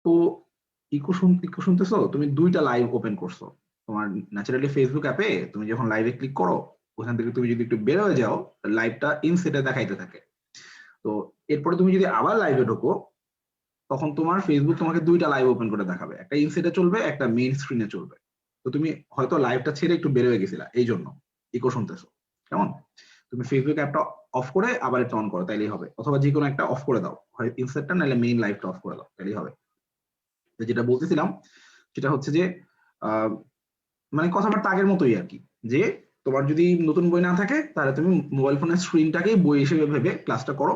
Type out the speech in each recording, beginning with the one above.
তো ইকো শুনতেছো? তুমি দুইটা লাইভ ওপেন করছো। তোমার ন্যাচারালি ফেসবুক অ্যাপে তুমি যখন লাইভে ক্লিক করো, ওখান থেকে তুমি যদি একটু বের হয়ে যাও, লাইভটা ইনসেটে দেখাইতে থাকে। তো এরপরে তুমি যদি আবার লাইভে ঢোকো, তখন তোমার ফেসবুক তোমাকে দুইটা লাইভ ওপেন করে দেখাবে, একটা ইনসেটে চলবে, একটা মেইন স্ক্রিনে চলবে। তো তুমি হয়তো লাইভটা ছেড়ে একটু বের হয়ে গেছিলা, এই জন্য ইকো শুনতেছো। কেমন? তুমি ফেসবুক অ্যাপটা অফ করে আবার এটা অন করো, তাইলেই হবে। অথবা যে কোনো একটা অফ করে দাও, হয় ইনসেটটা নাহলে মেইন লাইভটা অফ করে দাও, তাইলেই হবে। যেটা বলতেছিলাম সেটা হচ্ছে যে আহ, মানে কথাবার্তা আগের মতোই আর কি, যে তোমার যদি নতুন বই না থাকে তাহলে তুমি মোবাইল ফোনের স্ক্রিনটাকেই বই হিসেবে ভেবে ক্লাসটা করো।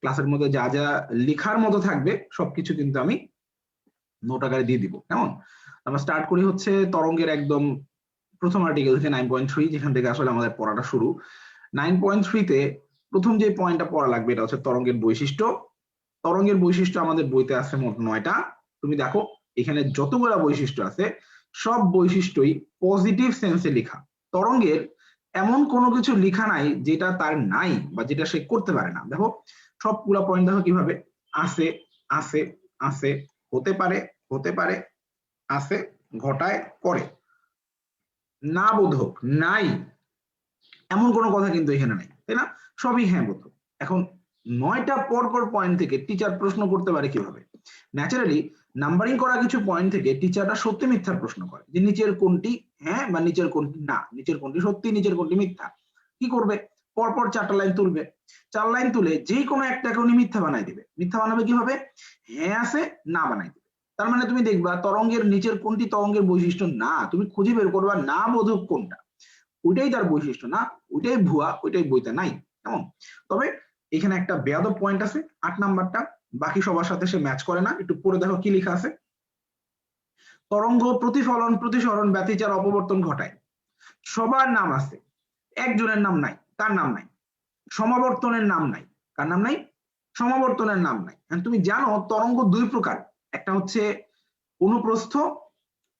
ক্লাসের মধ্যে যা যা লেখার মতো থাকবে সবকিছু কিন্তু আমি নোট আকারে দিয়ে দিব। কেমন? আমরা স্টার্ট করি হচ্ছে তরঙ্গের একদম প্রথম আর্টিকেল থেকে 9.3, যেখান থেকে আসলে আমাদের পড়াটা শুরু। 9.3 তে প্রথম যে পয়েন্টটা পড়া লাগবে এটা হচ্ছে তরঙ্গের বৈশিষ্ট্য। তরঙ্গের বৈশিষ্ট্য আমাদের বইতে আছে মোট 9টা। তুমি দেখো এখানে যতগুলা বৈশিষ্ট্য আছে সব বৈশিষ্ট্যই পজিটিভ সেন্সে লেখা। তরঙ্গের এমন কোনো কিছু লেখা নাই যেটা তার নাই বা যেটা সে করতে পারে না। দেখো সবগুলা পয়েন্ট দেখো কিভাবে আছে, আছে, আছে, হতে পারে, হতে পারে, আছে, ঘটায়, করে, না বোধক, নাই, এমন কোনো কথা কিন্তু এখানে নাই, তাই না? সবই হ্যাঁ বোধক। এখন 9টা পরপর পয়েন্ট থেকে টিচার প্রশ্ন করতে পারে কিভাবে? ন্যাচারালি নাম্বারিং করা কিছু পয়েন্ট থেকে টিচাররা সত্যি মিথ্যার প্রশ্ন করে, যে নিচের কোনটি হ্যাঁ বা নিচের কোনটি না, নিচের কোনটি সত্যি, নিচের কোনটি মিথ্যা। কি করবে? পরপর 4টা লাইন তুলবে। 4 লাইন তুলে যে কোনো একটাকে উনি মিথ্যা বানাই দিবে। মিথ্যা বানাবে কিভাবে? হ্যাঁ আছে, না বানাই দিবে। তার মানে তুমি দেখবা তরঙ্গের নিচের কোনটি তরঙ্গের বৈশিষ্ট্য না, তুমি খুঁজে বের করবা না বোধক কোনটা, ওইটাই তার বৈশিষ্ট্য না, ওইটাই ভুয়া, ওইটাই বইতে নাই। কেমন? তবে এখানে একটা বেয়াদব পয়েন্ট আছে, 8 নাম্বারটা বাকি সবার সাথে সে ম্যাচ করে না। একটু পড়ে দেখো কি লেখা আছে। তরঙ্গ প্রতিফলন, প্রতিসরণ, ব্যতিচার, অপবর্তন ঘটায়। সবার নাম আছে, একজনের নাম নাই। কার নাম নাই? সমাবর্তনের নাম নাই। কার নাম নাই? সমাবর্তনের নাম নাই। তুমি জানো তরঙ্গ দুই প্রকার, একটা হচ্ছে অনুপ্রস্থ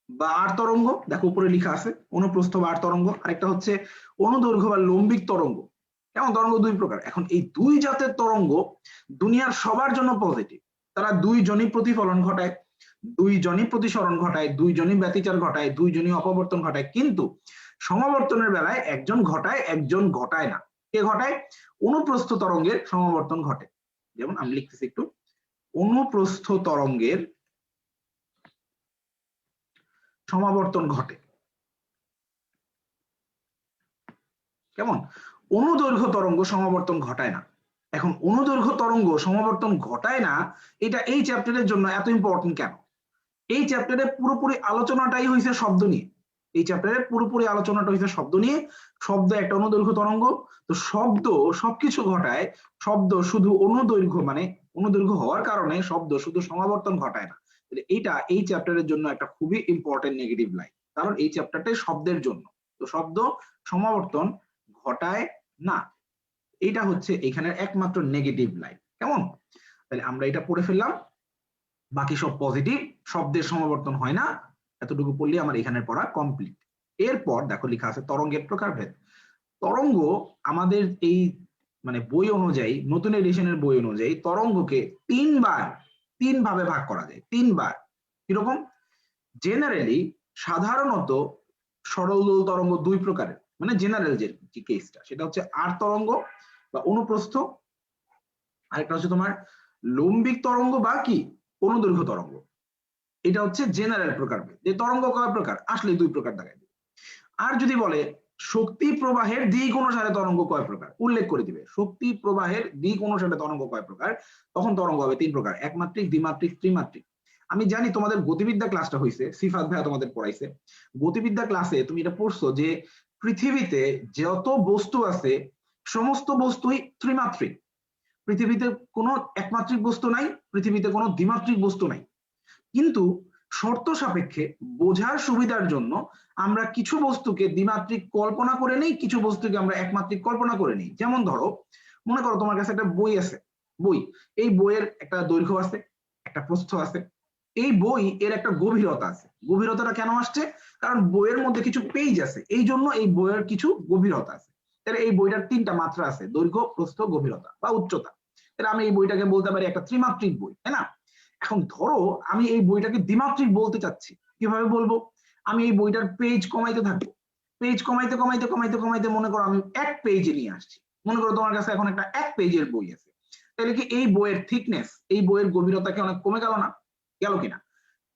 বা আর তরঙ্গ, দেখো উপরে লেখা আছে অনুপ্রস্থ বা আর তরঙ্গ, আরেকটা হচ্ছে অনুদৈর্ঘ্য বা লম্বিক তরঙ্গ। কেমন? তরঙ্গ দুই প্রকার। এখন এই দুই জাতের তরঙ্গ দুনিয়ার সবার জন্য পজিটিভ। তারা দুইজনই প্রতিফলন ঘটায়, দুইজনই প্রতিসরণ ঘটায়, দুইজনই ব্যতিচার ঘটায়, দুইজনই অপবর্তন ঘটায়, কিন্তু সমাবর্তনের বেলায় একজন ঘটায়, একজন ঘটায় না। কে ঘটায়? অনুপ্রস্থ তরঙ্গের সমাবর্তন ঘটে। যেমন আমি লিখতেছি একটু, অনুপ্রস্থ তরঙ্গের সমাবর্তন ঘটে। কেমন? অনুদৈর্ঘ্য তরঙ্গ সমাবর্তন ঘটায় না। এখন অনুদৈর্ঘ্য তরঙ্গ সমাবর্তন ঘটায় না, এটা এই চ্যাপ্টারের জন্য এত ইম্পর্টেন্ট কেন? এই চ্যাপ্টারে পুরোপুরি আলোচনাটাই হয়েছে শব্দ নিয়ে। এই চ্যাপ্টারে পুরোপুরি আলোচনাটা হয়েছে শব্দ নিয়ে। শব্দ একটা অনুদৈর্ঘ্য তরঙ্গ, তো শব্দ সবকিছু ঘটায়। শব্দ শুধু অনুদৈর্ঘ্য, মানে অনুদৈর্ঘ্য হওয়ার কারণে শব্দ শুধু সমাবর্তন ঘটায় না। এটা এই চ্যাপ্টারের জন্য একটা খুবই ইম্পর্টেন্ট নেগেটিভ লাইন, কারণ এই চ্যাপ্টারটাই শব্দের জন্য। তো শব্দ সমাবর্তন ঘটায় না, এটা হচ্ছে এখানের একমাত্র নেগেটিভ লাইন। কেমন? তাহলে আমরা এটা পড়ে ফেললাম, বাকি সব পজিটিভ, শব্দের সমাবর্তন হয় না। এতটুকু পড়লে আমার এখানের পড়া কমপ্লিট। এরপর দেখো লেখা আছে তরঙ্গের প্রকারভেদ। তরঙ্গ আমাদের এই মানে বই অনুযায়ী, নতুন এডিশনের বই অনুযায়ী তরঙ্গকে তিন ভাবে ভাগ করা যায়। 3বার। কিরকম? জেনারেলি সাধারণত সরল তরঙ্গ 2 প্রকারের, মানে জেনারেল যে কেসটা সেটা হচ্ছে আর তরঙ্গ বা অনুপ্রস্থ, আরেকটা হচ্ছে তোমার লম্বিক তরঙ্গ বা কি অনুদৈর্ঘ্য তরঙ্গ। এটা হচ্ছে জেনারেল প্রকারভেদ। যে তরঙ্গ কয় প্রকার, আসলে 2 প্রকার দেখায় দিবে। আর যদি বলে শক্তি প্রবাহের দিক অনুসারে তরঙ্গ কয় প্রকার, উল্লেখ করে দিবে শক্তি প্রবাহের দিক অনুসারে তরঙ্গ কয় প্রকার, তখন তরঙ্গ হবে 3 প্রকার: একমাত্রিক, দ্বিমাত্রিক, ত্রিমাত্রিক। আমি জানি তোমাদের গতিবিদ্যা ক্লাসটা হয়েছে, সিফাত ভাইয়া তোমাদের পড়াইছে। গতিবিদ্যা ক্লাসে তুমি এটা পড়ছো যে পৃথিবীতে যত বস্তু আছে সমস্ত বস্তুই ত্রিমাত্রিক। পৃথিবীতে কোনো একমাত্রিক বস্তু নাই, পৃথিবীতে কোনো দ্বিমাত্রিক বস্তু নাই। কিন্তু শর্ত সাপেক্ষে বোঝার সুবিধার জন্য আমরা কিছু বস্তুকে দ্বিমাত্রিক কল্পনা করে নেই, কিছু বস্তুকে আমরা একমাত্রিক কল্পনা করে নিই। যেমন ধরো, মনে করো তোমার কাছে একটা বই আছে, বই, এই বইয়ের একটা দৈর্ঘ্য আছে, একটা প্রস্থ আছে, এই বই এর একটা গভীরতা আছে। গভীরতাটা কেন আসছে? কারণ বইয়ের মধ্যে কিছু পেজ আছে, এই জন্য এই বইয়ের কিছু গভীরতা আছে। তাহলে এই বইটার 3টা মাত্রা আছে, দৈর্ঘ্য, প্রস্থ, গভীরতা বা উচ্চতা। তাহলে আমি এই বইটাকে বলতে পারি একটা ত্রিমাত্রিক বই, তাই না? এখন ধরো আমি এই বইটাকে দ্বিমাত্রিক বলতে চাচ্ছি, কিভাবে বলবো? আমি এই বইটার পেজ কমাইতে থাকবো, পেজ কমাইতে কমাইতে কমাইতে কমাইতে মনে করো আমি এক পেজে নিয়ে আসছি। মনে করো তোমার কাছে এখন একটা এক পেজের বই আছে, তাহলে কি এই বইয়ের থিকনেস, এই বইয়ের গভীরতা কি অনেক কমে গেল না? গেল কিনা?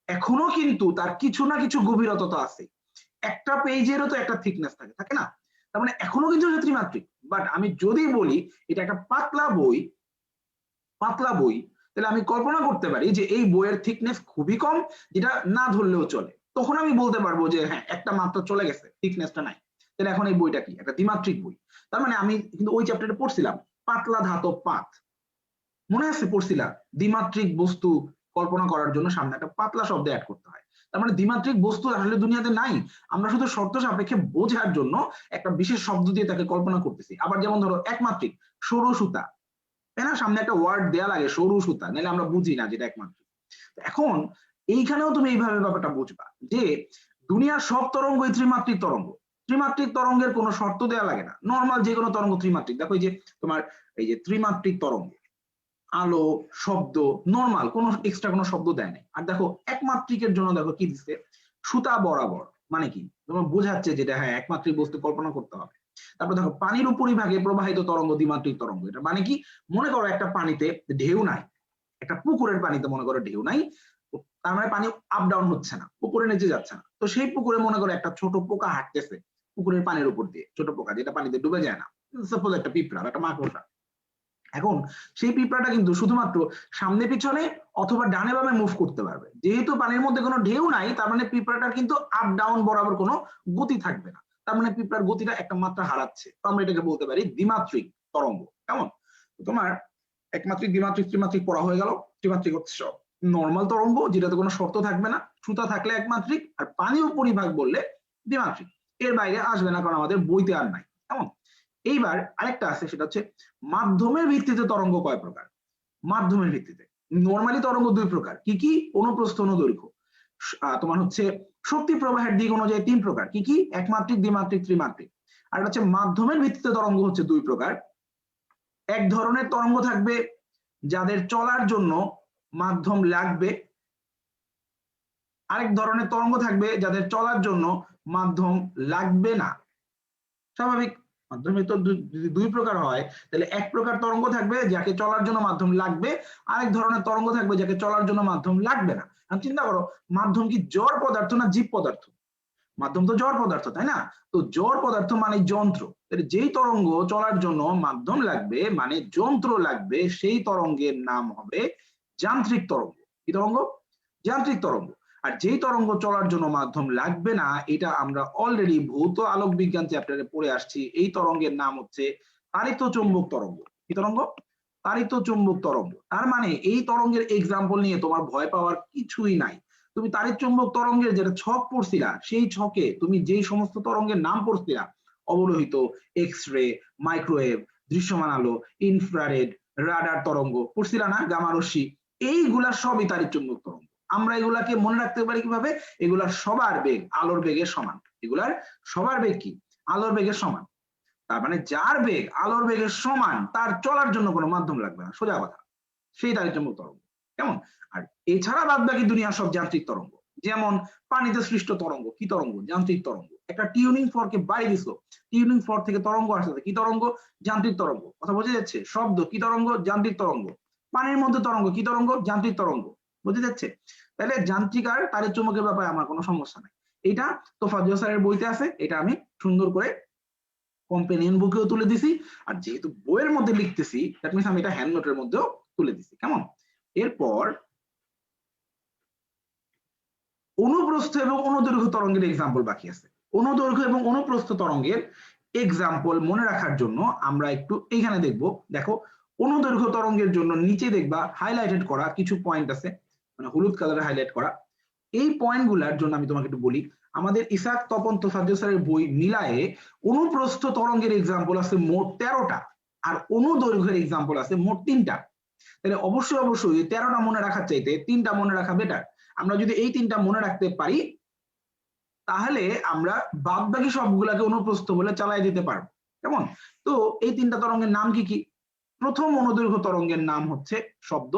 এখনো কিন্তু তার কিছু না কিছু গভীরতা তো আছে, একটা পেজেরও তো একটা থিকনেস থাকে, থাকে না? তার মানে এখনো কিন্তু ত্রিমাত্রিক। বাট আমি যদি বলি এটা একটা পাতলা বই, পাতলা বই, তাহলে আমি কল্পনা করতে পারি যে এই বইয়ের থিকনেস খুবই কম, যেটা না ধরলেও চলে। তখন আমি বলতে পারবো যে হ্যাঁ একটা মাত্রা চলে গেছে, থিকনেসটা নাই। তাহলে এখন এই বইটা কি? একটা দ্বিমাত্রিক বই। তার মানে আমি কিন্তু ওই চ্যাপ্টারে পড়ছিলাম পাতলা ধাতব পাত, মনে আছে পড়ছিলাম দ্বিমাত্রিক বস্তু কল্পনা করার জন্য সামনে একটা পাতলা শব্দ অ্যাড করতে হয়। তার মানে দ্বিমাত্রিক বস্তু আসলে দুনিয়াতে নাই, আমরা শুধু শর্ত সাপেক্ষে বোঝার জন্য একটা বিশেষ শব্দ দিয়ে তাকে কল্পনা করতেছি। আবার যেমন ধরো একমাত্রিক, সরু সুতা, তাই না? সামনে একটা ওয়ার্ড দেয়া লাগে সরু সুতা, নাহলে আমরা বুঝি না যেটা একমাত্রিক। এখন এইখানেও তুমি এইভাবে ব্যাপারটা বুঝবা যে দুনিয়ার সব তরঙ্গই ত্রিমাত্রিক তরঙ্গ। ত্রিমাত্রিক তরঙ্গের কোনো শর্ত দেওয়া লাগে না, নর্মাল যে কোনো তরঙ্গ ত্রিমাত্রিক। দেখো এই যে তোমার এই যে ত্রিমাত্রিক তরঙ্গ, আলো, শব্দ, নরমাল, কোনো এক্সট্রা কোনো শব্দ দেয় নাই। আর দেখো একমাত্রিকের জন্য দেখো কি দিচ্ছে, সুতা বরাবর, মানে কি তোমার বোঝাচ্ছে যেটা হ্যাঁ একমাত্রিক বস্তু কল্পনা করতে হবে। তারপর দেখো পানির উপরিভাগে প্রবাহিত তরঙ্গ দ্বিমাত্রিক তরঙ্গ, এটা মানে কি? মনে করো একটা পানিতে ঢেউ নাই, একটা পুকুরের পানিতে মনে করো ঢেউ নাই, তার মানে পানি আপ ডাউন হচ্ছে না, উপরে নিচে যাচ্ছে না। তো সেই পুকুরে মনে করো একটা ছোট পোকা হাঁটতেছে পুকুরের পানির উপর দিয়ে, ছোট পোকা যেটা পানিতে ডুবে যায় না, সাপোজ একটা পিঁপড়া, একটা মাকড়সা। এখন সেই পিঁপড়াটা কিন্তু শুধুমাত্র সামনে পিছনে অথবা ডানে বামে মুভ করতে পারবে। যেহেতু পানির মধ্যে কোনো ঢেউ নাই, তার মানে পিঁপড়াটার কিন্তু আপ ডাউন বরাবর কোনো গতি থাকবে না। তার মানে পিঁপড়ার গতিটা একটা মাত্রা হারাচ্ছে। তো আমরা এটাকে বলতে পারি দ্বিমাত্রিক তরঙ্গ। কেমন? তোমার একমাত্রিক, দ্বিমাত্রিক, ত্রিমাত্রিক পড়া হয়ে গেল। ত্রিমাত্রিক হচ্ছে নর্মাল তরঙ্গ, যেটাতে কোনো শর্ত থাকবে না, সুতা থাকলে একমাত্রিক, আর পানি উপরিভাগ বললে দ্বিমাত্রিক। এর বাইরে আসবে না, কারণ আমাদের বইতে আর নাই। কেমন? এইবার আরেকটা আছে, সেটা হচ্ছে মাধ্যমের ভিত্তিতে তরঙ্গ কয় প্রকার? মাধ্যমের ভিত্তিতে নরমালি তরঙ্গ দুই প্রকার, কি কি? অনুপ্রস্থ, অনুদৈর্ঘ্য। তোমার হচ্ছে শক্তি প্রবাহের দিক অনুযায়ী তিন প্রকার, কি কি? একমাত্রিক, দ্বিমাত্রিক, ত্রিমাত্রিক। আর হচ্ছে মাধ্যমের ভিত্তিতে তরঙ্গ হচ্ছে দুই প্রকার। এক ধরনের তরঙ্গ থাকবে যাদের চলার জন্য মাধ্যম লাগবে, আরেক ধরনের তরঙ্গ থাকবে যাদের চলার জন্য মাধ্যম লাগবে না। স্বাভাবিক, মাধ্যমে তো যদি দুই প্রকার হয়, তাহলে এক প্রকার তরঙ্গ থাকবে যাকে চলার জন্য মাধ্যম লাগবে, আরেক ধরনের তরঙ্গ থাকবে যাকে চলার জন্য মাধ্যম লাগবে না। চিন্তা করো, মাধ্যম কি জড় পদার্থ না জীব পদার্থ? মাধ্যম তো জড় পদার্থ, তাই না? তো জড় পদার্থ মানে যন্ত্র, যেই তরঙ্গ চলার জন্য মাধ্যম লাগবে মানে যন্ত্র লাগবে, সেই তরঙ্গের নাম হবে যান্ত্রিক তরঙ্গ। কি তরঙ্গ? যান্ত্রিক তরঙ্গ। আর যেই তরঙ্গ চলার জন্য মাধ্যম লাগবে না, এটা আমরা অলরেডি ভৌত আলোক বিজ্ঞান চ্যাপ্টারে পড়ে আসছি। এই তরঙ্গের নাম হচ্ছে তাড়িত চৌম্বক তরঙ্গ। কি তরঙ্গ? তাড়িত চৌম্বক তরঙ্গ। তার মানে এই তরঙ্গের এক্সাম্পল নিয়ে তোমার ভয় পাওয়ার কিছুই নাই। তুমি তাড়িত চৌম্বক তরঙ্গের যেটা ছক পড়ছিলা, সেই ছকে তুমি যেই সমস্ত তরঙ্গের নাম পড়ছিলা, অবলোহিত, এক্স রে, মাইক্রোওয়েভ, দৃশ্যমান আলো, ইনফ্রারেড, রাডার তরঙ্গ পড়ছিলা না, গামা রশ্মি, এইগুলা সবই তাড়িত চৌম্বক তরঙ্গ। আমরা এগুলাকে মনে রাখতে পারি কিভাবে? এগুলার সবার বেগ আলোর বেগের সমান। এগুলার সবার বেগ কি? আলোর বেগের সমান। তার মানে যার বেগ আলোর বেগের সমান, তার চলার জন্য কোনো মাধ্যম লাগবে না, সোজা কথা। সেই তাড়িত চৌম্বক তরঙ্গ। কেমন? আর এছাড়া বাদ বাকি দুনিয়ার সব যান্ত্রিক তরঙ্গ। যেমন পানিতে সৃষ্ট তরঙ্গ, কি তরঙ্গ? যান্ত্রিক তরঙ্গ। একটা টিউনিং ফর্কে বাড়ি দিছো, টিউনিং ফর্ক থেকে তরঙ্গ আসছে, কি তরঙ্গ? যান্ত্রিক তরঙ্গ। কথা বোঝা যাচ্ছে? শব্দ কি তরঙ্গ? যান্ত্রিক তরঙ্গ। পানির মধ্যে তরঙ্গ কি তরঙ্গ? যান্ত্রিক তরঙ্গ। বোঝা যাচ্ছে? তাহলে যান্ত্রিক আর তাড়িত চৌম্বকের ব্যাপারে আমার কোনো সমস্যা নাই। এটা তোফাজ্জল স্যারের বইতে আছে, এটা আমি সুন্দর করে কম্পেনিয়ন বুকেও তুলে দিছি। আর যেহেতু বইয়ের মধ্যে লিখতেছি, দ্যাট মিন্স আমি এটা হ্যান্ড নোটের মধ্যেও তুলে দিছি। কেমন? এরপর অনুপ্রস্থ এবং অনুদৈর্ঘ্য তরঙ্গের এক্সাম্পল বাকি আছে। অনুদৈর্ঘ্য এবং অনুপ্রস্থ তরঙ্গের এক্সাম্পল মনে রাখার জন্য আমরা একটু এইখানে দেখব। দেখো, অনুদৈর্ঘ্য তরঙ্গের জন্য নিচে দেখবা হাইলাইটেড করা কিছু পয়েন্ট আছে, মানে হলুদ কালারে হাইলাইট করা। এই পয়েন্টগুলোর জন্য আমি তোমাকে একটু বলি, আমাদের ইসাক, তপন, তোফাজ্জল স্যারের বই মিলায়ে অনুপ্রস্থ তরঙ্গের এক্সাম্পল আছে মোট 13টা, আর অনুদৈর্ঘ্যের এক্সাম্পল আছে মোট 3টা। তাহলে অবশ্যই অবশ্যই 13টা মনে রাখার চাইতে 3টা মনে রাখা বেটার। আমরা যদি এই 3টা মনে রাখতে পারি, তাহলে আমরা বাদ বাকি সবগুলাকে অনুপ্রস্থ বলে চালাই দিতে পারবো। কেমন? তো এই 3টা তরঙ্গের নাম কি কি? প্রথম অনুদৈর্ঘ্য তরঙ্গের নাম হচ্ছে শব্দ।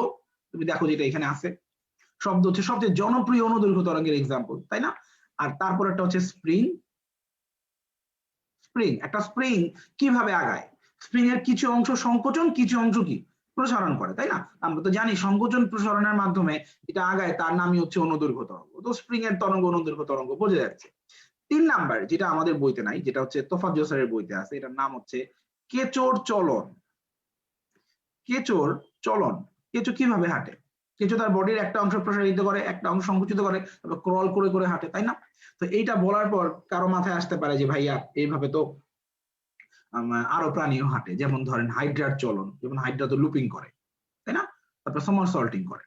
তুমি দেখো যেটা এখানে আছে, শব্দ হচ্ছে সবচেয়ে জনপ্রিয় অনুদৈর্ঘ্য তরঙ্গের এক্সাম্পল, তাই না? আর তারপর একটা হচ্ছে স্প্রিং। স্প্রিং, একটা স্প্রিং কিভাবে আগায়? স্প্রিং এর কিছু অংশ সংকোচন, কিছু অংশ কি প্রসারণ করে, তাই না? আমরা তো জানি সংকোচন প্রসারণের মাধ্যমে এটা আগায়, তার নামই হচ্ছে অনুদৈর্ঘ্য তরঙ্গ। তো স্প্রিং এর তরঙ্গ অনুদৈর্ঘ্য তরঙ্গ বোঝা যাচ্ছে। 3 নাম্বার যেটা আমাদের বইতে নাই, যেটা হচ্ছে তোফাজ্জল জোসারের বইতে আছে, এটার নাম হচ্ছে কেচোর চলন। কেচোর চলন। কেঁচো কিভাবে হাঁটে? কেঁচো তার বডির একটা অংশ প্রসারিত করে, একটা অংশ সংকুচিত করে, তারপর ক্রল করে করে হাঁটে, তাই না? তো এইটা বলার পর কারো মাথায় আসতে পারে যে ভাইয়া এইভাবে তো আরো প্রাণীও হাঁটে, যেমন ধরেন হাইড্রার চলন, যেমন হাইড্রা তো লুপিং করে, তাই না? তারপর সমারসল্টিং করে।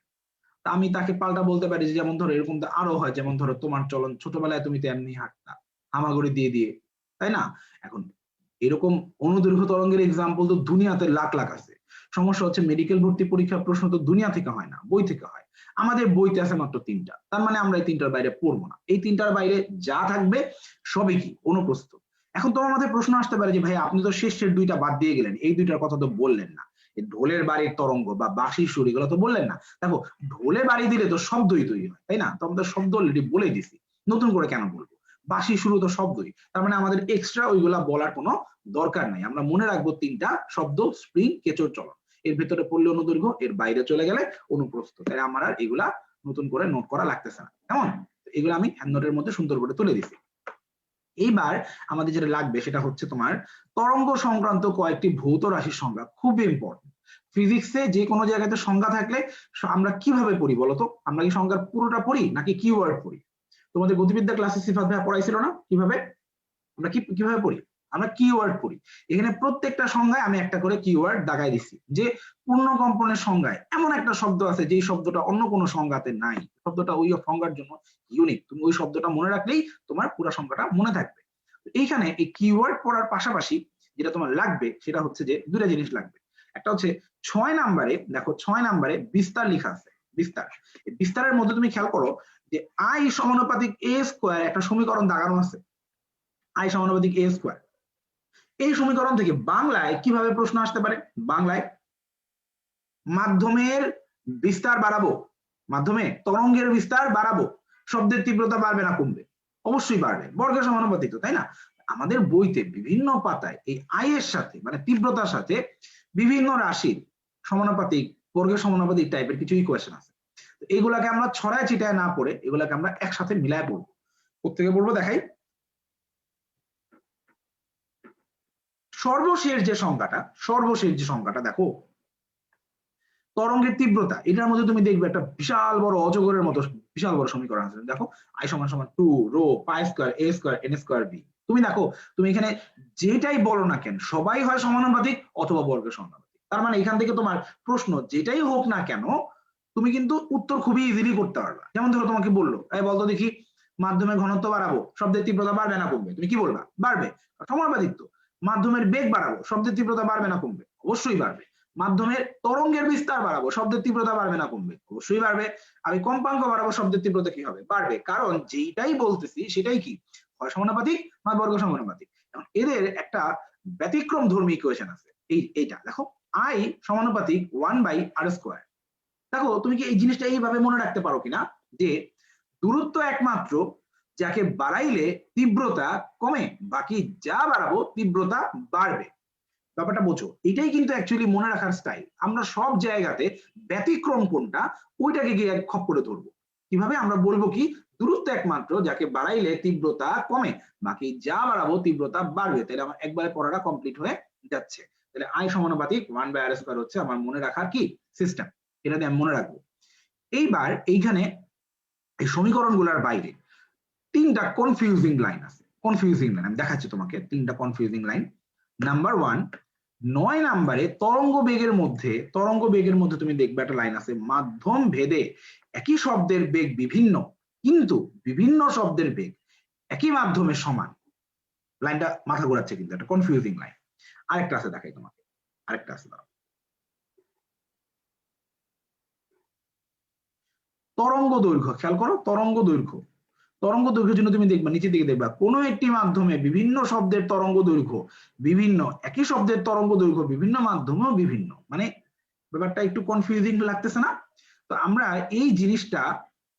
তা আমি তাকে পাল্টা বলতে পারি যে যেমন ধরো এরকম তো আরো হয়, যেমন ধরো তোমার চলন, ছোটবেলায় তুমি তো এমনি হাঁটতা হামাগুড়ি দিয়ে দিয়ে, তাই না? এখন এরকম অনুদৈর্ঘ্য তরঙ্গের এক্সাম্পল তো দুনিয়াতে লাখ লাখ আছে। সমস্যা হচ্ছে মেডিকেল ভর্তি পরীক্ষার প্রশ্ন তো দুনিয়া থেকে হয় না, বই থেকে হয়। আমাদের বইতে আছে মাত্র 3টা, তার মানে আমরা এই 3টার বাইরে পড়বো না। এই 3টার বাইরে যা থাকবে সবই কি অনুপ্রস্থ। এখন তোমার মাথায় প্রশ্ন আসতে পারে যে ভাই আপনি তো শেষের 2টা বাদ দিয়ে গেলেন, এই 2টার কথা তো বললেন না, ঢোলের বাড়ির তরঙ্গ বা বাঁশির সুর এগুলো তো বললেন না। দেখো ঢোলে বাড়ি দিলে তো শব্দই তৈরি হয়, তাই না? তো আমাদের শব্দ অলরেডি বলে দিছি, নতুন করে কেন বলবো? বাঁশি শুরু তো শব্দই, তার মানে আমাদের এক্সট্রা ওইগুলা বলার কোনো দরকার নাই। আমরা মনে রাখবো 3টা শব্দ, স্প্রিং, কেঁচোর চলন। এর ভেতরে পড়লে অনুদৈর্ঘ্য, এর বাইরে চলে গেলে অনুপ্রস্থ। তাই আমার আর এগুলা নতুন করে নোট করা লাগতেছে না, কেমন? এগুলো আমি হ্যান্ড নোটের মধ্যে সুন্দর করে তুলে দিছি। এইবার আমাদের যেটা লাগবে সেটা হচ্ছে তোমার তরঙ্গ সংক্রান্ত কয়েকটি ভৌত রাশির সংজ্ঞা, খুব ইম্পর্টেন্ট। ফিজিক্সে যে কোনো জায়গাতে সংজ্ঞা থাকলে আমরা কিভাবে পড়ি বলতো? আমরা কি সংজ্ঞার পুরোটা পড়ি নাকি কিওয়ার্ড পড়ি? তোমাদের গতিবিদ্যা ক্লাসে সিফাত ভাইয়া পড়াইছিল না কিভাবে আমরা কিভাবে পড়ি? আমরা কিওয়ার্ড পড়ি। এখানে প্রত্যেকটা সংজ্ঞায় আমি একটা করে কিওয়ার্ড দাগাই দিচ্ছি, যে পূর্ণ কম্পনের সংজ্ঞায় এমন একটা শব্দ আছে যে শব্দটা অন্য কোনো সংজ্ঞাতে নাই, শব্দটা ওই সংজ্ঞার জন্য ইউনিক। তুমি ওই শব্দটা মনে রাখলেই তোমার পুরো সংজ্ঞাটা মনে থাকবে। এইখানে এই কিওয়ার্ড পড়ার পাশাপাশি যেটা তোমার লাগবে সেটা হচ্ছে যে 2টা জিনিস লাগবে। একটা হচ্ছে 6 নম্বরে, দেখো 6 নম্বরে বিস্তার লেখা আছে। বিস্তার, এই বিস্তারের মধ্যে তুমি খেয়াল করো যে আই সমানুপাতিক এ স্কয়ার একটা সমীকরণ দাগানো আছে, আই সমানুপাতিক এ স্কয়ার। এই সমীকরণ থেকে বাংলায় কিভাবে প্রশ্ন আসতে পারে? বাংলায় মাধ্যমের বিস্তার বাড়াবো, মাধ্যমে তরঙ্গের বিস্তার বাড়াবো, শব্দের তীব্রতা বাড়বে না কমবে? অবশ্যই বাড়বে, বর্গের সমানুপাতিক তো, তাই না? আমাদের বইতে বিভিন্ন পাতায় এই আই এর সাথে মানে তীব্রতার সাথে বিভিন্ন রাশির সমানুপাতিক, বর্গের সমানুপাতিক টাইপের কিছু ইকুয়েশন আছে। এইগুলাকে আমরা ছড়ায় ছিটায় না পড়ে এগুলাকে আমরা একসাথে মিলায় পড়বো। কোত্থেকে পড়বো দেখাই। সর্বশেষ যে সংখ্যাটা দেখো, তরঙ্গের তীব্রতা, এটার মধ্যে তুমি দেখবে একটা বিশাল বড় অজগরের মতো বিশাল বড় সমীকরণ আছে। দেখো আই সমান সমান 2 রো পাই স্কয়ার এ স্কয়ার এন স্কয়ার বি। তুমি দেখো তুমি এখানে যেটাই বলো না কেন সবাই হয় সমানুপাতিক অথবা বর্গের সমানুপাতিক। তার মানে এখান থেকে তোমার প্রশ্ন যেটাই হোক না কেন তুমি কিন্তু উত্তর খুবই ইজিলি করতে পারবা। যেমন ধরো তোমাকে বললো এই বলতো দেখি মাধ্যমের ঘনত্ব বাড়াবো, শব্দের তীব্রতা বাড়বে না কমবে? তুমি কি বলবা? বাড়বে, সমানুপাতিক তো। মাধ্যমের বেগ বাড়াবো, শব্দের তীব্রতা বাড়বে না কমবে? অবশ্যই বাড়বে। মাধ্যমের তরঙ্গের বিস্তার বাড়াবো, শব্দের তীব্রতা বাড়বে না কমবে? অবশ্যই বাড়বে। আমি কম্পাঙ্ক বাড়াবো, শব্দের তীব্রতা কি হবে? বাড়বে। কারণ যেটাই বলতেছি সেটাই কি হয় সমানুপাতিক না বর্গ সমানুপাতিক। এখন এদের একটা ব্যতিক্রম ধর্মী ইকুয়েশন আছে, এইটা দেখো আই সমানুপাতিক 1/r²। দেখো তুমি কি এই জিনিসটা এইভাবে মনে রাখতে পারো কিনা যে দূরত্ব একমাত্র যাকে বাড়াইলে তীব্রতা কমে, বাকি যা বাড়াবো তীব্রতা বাড়বে। ব্যাপারটা বোঝো, এটাই কিন্তু অ্যাকচুয়ালি মনে রাখার স্টাইল। আমরা সব জায়গাতে ব্যতিক্রম কোনটা ওইটাকে গিয়ে খপ করে ধরবো। কিভাবে আমরা বলবো কি দূরত্ব একমাত্র যাকে বাড়াইলে তীব্রতা কমে, বাকি যা বাড়াবো তীব্রতা বাড়বে। তাহলে আমার একবারে পড়াটা কমপ্লিট হয়ে যাচ্ছে। তাহলে আই সমানুপাতিক 1/r² হচ্ছে আমার মনে রাখার কি সিস্টেম, এটা দিয়ে আমি মনে রাখবো। এইবার এইখানে এই সমীকরণগুলোর বাইরে 3টা কনফিউজিং লাইন আছে। কনফিউজিং লাইন আমি দেখাচ্ছি তোমাকে 3টা কনফিউজিং লাইন। নাম্বার 1, 9 নম্বরে তরঙ্গ বেগের মধ্যে তুমি দেখবে একটা লাইন আছে, মাধ্যম ভেদে একই শব্দের বেগ বিভিন্ন, কিন্তু বিভিন্ন শব্দের বেগ একই মাধ্যমে সমান। লাইনটা মাথা ঘোরাচ্ছে, কিন্তু একটা কনফিউজিং লাইন। আরেকটা আছে দেখাই তোমাকে, আরেকটা আছে দাঁড়াও। তরঙ্গ দৈর্ঘ্য, খেয়াল করো তরঙ্গ দৈর্ঘ্যের জন্য তুমি দেখবা নিচের দিকে দেখবা কোনো একটি মাধ্যমে বিভিন্ন শব্দের তরঙ্গ দৈর্ঘ্য বিভিন্ন, একই শব্দের তরঙ্গ দৈর্ঘ্য বিভিন্ন মাধ্যমেও বিভিন্ন। মানে ব্যাপারটা একটু কনফিউজিং লাগতেছে না? তো আমরা এই জিনিসটা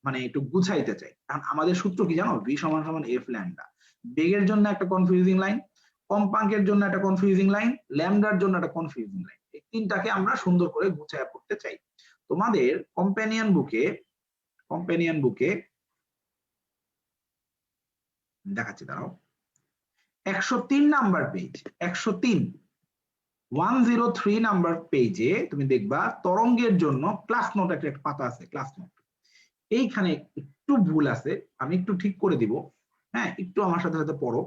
মানে একটু গুছাইতে চাই, কারণ আমাদের সূত্র কি জানো, ভি সমান সমান এফ ল্যামডা। বেগের জন্য একটা কনফিউজিং লাইন, কম্পাঙ্কের জন্য একটা কনফিউজিং লাইন, ল্যামডার জন্য একটা কনফিউজিং লাইন, এই তিনটাকে আমরা সুন্দর করে গুছাইয়া পড়তে চাই। তোমাদের কম্প্যানিয়ন বুকে দেখাচ্ছি, দাঁড়াও, 103 নাম্বার পেজ, 103 নাম্বার পেজে তুমি দেখবা তরঙ্গের জন্য ক্লাস নোট একটা পাতা আছে, ক্লাস নোট। এইখানে একটু ভুল আছে, আমি একটু ঠিক করে দিব, হ্যাঁ, একটু আমার সাথে সাথে পড়ো।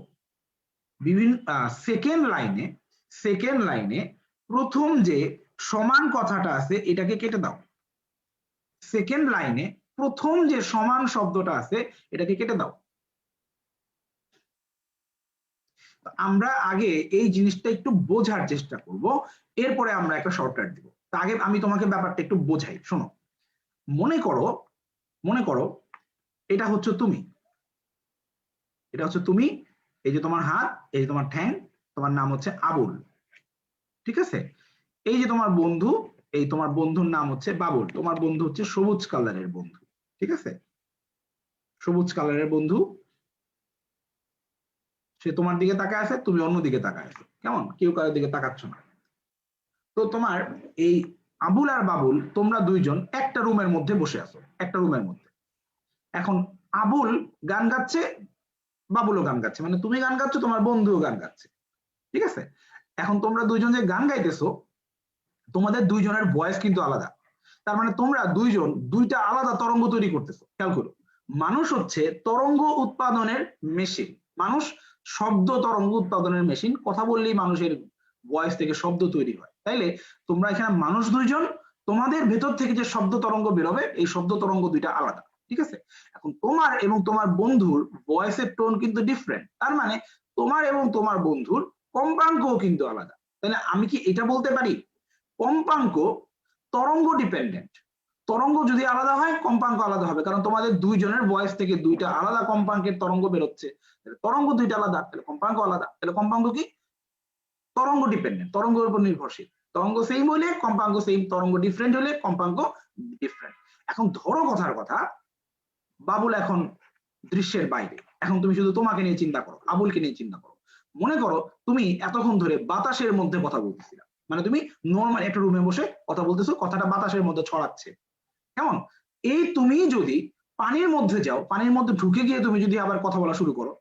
বিভিন্ন সেকেন্ড লাইনে প্রথম যে সমান কথাটা আছে এটাকে কেটে দাও। সেকেন্ড লাইনে প্রথম যে সমান শব্দটা আছে এটাকে কেটে দাও। আমরা আগে এই জিনিসটা একটু বোঝার চেষ্টা করব, এরপরে আমরা একটা শর্টকাট দিব। তা আগে আমি তোমাকে ব্যাপারটা একটু বোঝাই, শোনো। মনে করো এটা হচ্ছে তুমি, এই যে তোমার হাত, এই যে তোমার ঠ্যাং, তোমার নাম হচ্ছে আবুল, ঠিক আছে? এই যে তোমার বন্ধু, এই তোমার বন্ধুর নাম হচ্ছে বাবুল, তোমার বন্ধু হচ্ছে সবুজ কালারের বন্ধু, ঠিক আছে? সবুজ কালারের বন্ধু, সে তোমার দিকে তাকায় আছে, তুমি অন্য দিকে তাকায় আছো, কেমন? কেউ কারোর দিকে তাকাচ্ছ না। তো তোমার এই আবুল আর বাবুল তোমরা দুইজন একটা রুমের মধ্যে বসে আছো, একটা রুমের মধ্যে। এখন আবুল গান গাচ্ছে, বাবুলও গান গাচ্ছে, মানে তুমি গান গাচ্ছ, তোমার বন্ধুও গান গাচ্ছে, ঠিক আছে? এখন তোমরা দুইজন যে গান গাইতেছো, তোমাদের দুইজনের ভয়েস কিন্তু আলাদা, তার মানে তোমরা দুইজন দুইটা আলাদা তরঙ্গ তৈরি করতেছো। খেয়াল করো, মানুষ হচ্ছে তরঙ্গ উৎপাদনের মেশিন, মানুষ শব্দ তরঙ্গ উৎপাদনের মেশিন, কথা বললেই মানুষের ভয়েস থেকে শব্দ তৈরি হয়। তাইলে তোমরা এখানে মানুষ দুইজন, তোমাদের ভেতর থেকে যে শব্দ তরঙ্গ বেরোবে এই শব্দ তরঙ্গ দুইটা আলাদা, ঠিক আছে? এখন তোমার এবং তোমার বন্ধুর ভয়েসের টোন কিন্তু ডিফারেন্ট, তার মানে তোমার এবং তোমার বন্ধুর কম্পাঙ্কও কিন্তু আলাদা। তাহলে আমি কি এটা বলতে পারি কম্পাঙ্ক তরঙ্গ ডিপেন্ডেন্ট? তরঙ্গ যদি আলাদা হয় কম্পাঙ্ক আলাদা হবে, কারণ তোমাদের দুইজনের ভয়েস থেকে দুইটা আলাদা কম্পাঙ্কের তরঙ্গ বেরোচ্ছে, তরঙ্গ দুইটা আলাদা, তাহলে কম্পাঙ্ক আলাদা। তাহলে কম্পাঙ্ক কি? তরঙ্গ ডিপেন্ডেন্ট, তরঙ্গের উপর নির্ভরশীল। তরঙ্গ সেম হলে কম্পাঙ্ক সেম, তরঙ্গ ডিফারেন্ট হলে কম্পাঙ্ক ডিফারেন্ট। এখন ধরো কথার কথা, বাবুল এখন দৃশ্যের বাইরে, এখন তুমি শুধু তোমাকে নিয়ে চিন্তা করো, আবুলকে নিয়ে চিন্তা করো। মনে করো তুমি এতক্ষণ ধরে বাতাসের মধ্যে কথা বলতেছিলা, মানে তুমি নর্মাল একটা রুমে বসে কথা বলতেছো, কথাটা বাতাসের মধ্যে ছড়াচ্ছে, কেমন? এই তুমি যদি পানির মধ্যে যাও, পানির মধ্যে ঢুকে গিয়ে তুমি যদি আবার কথা বলা শুরু করো,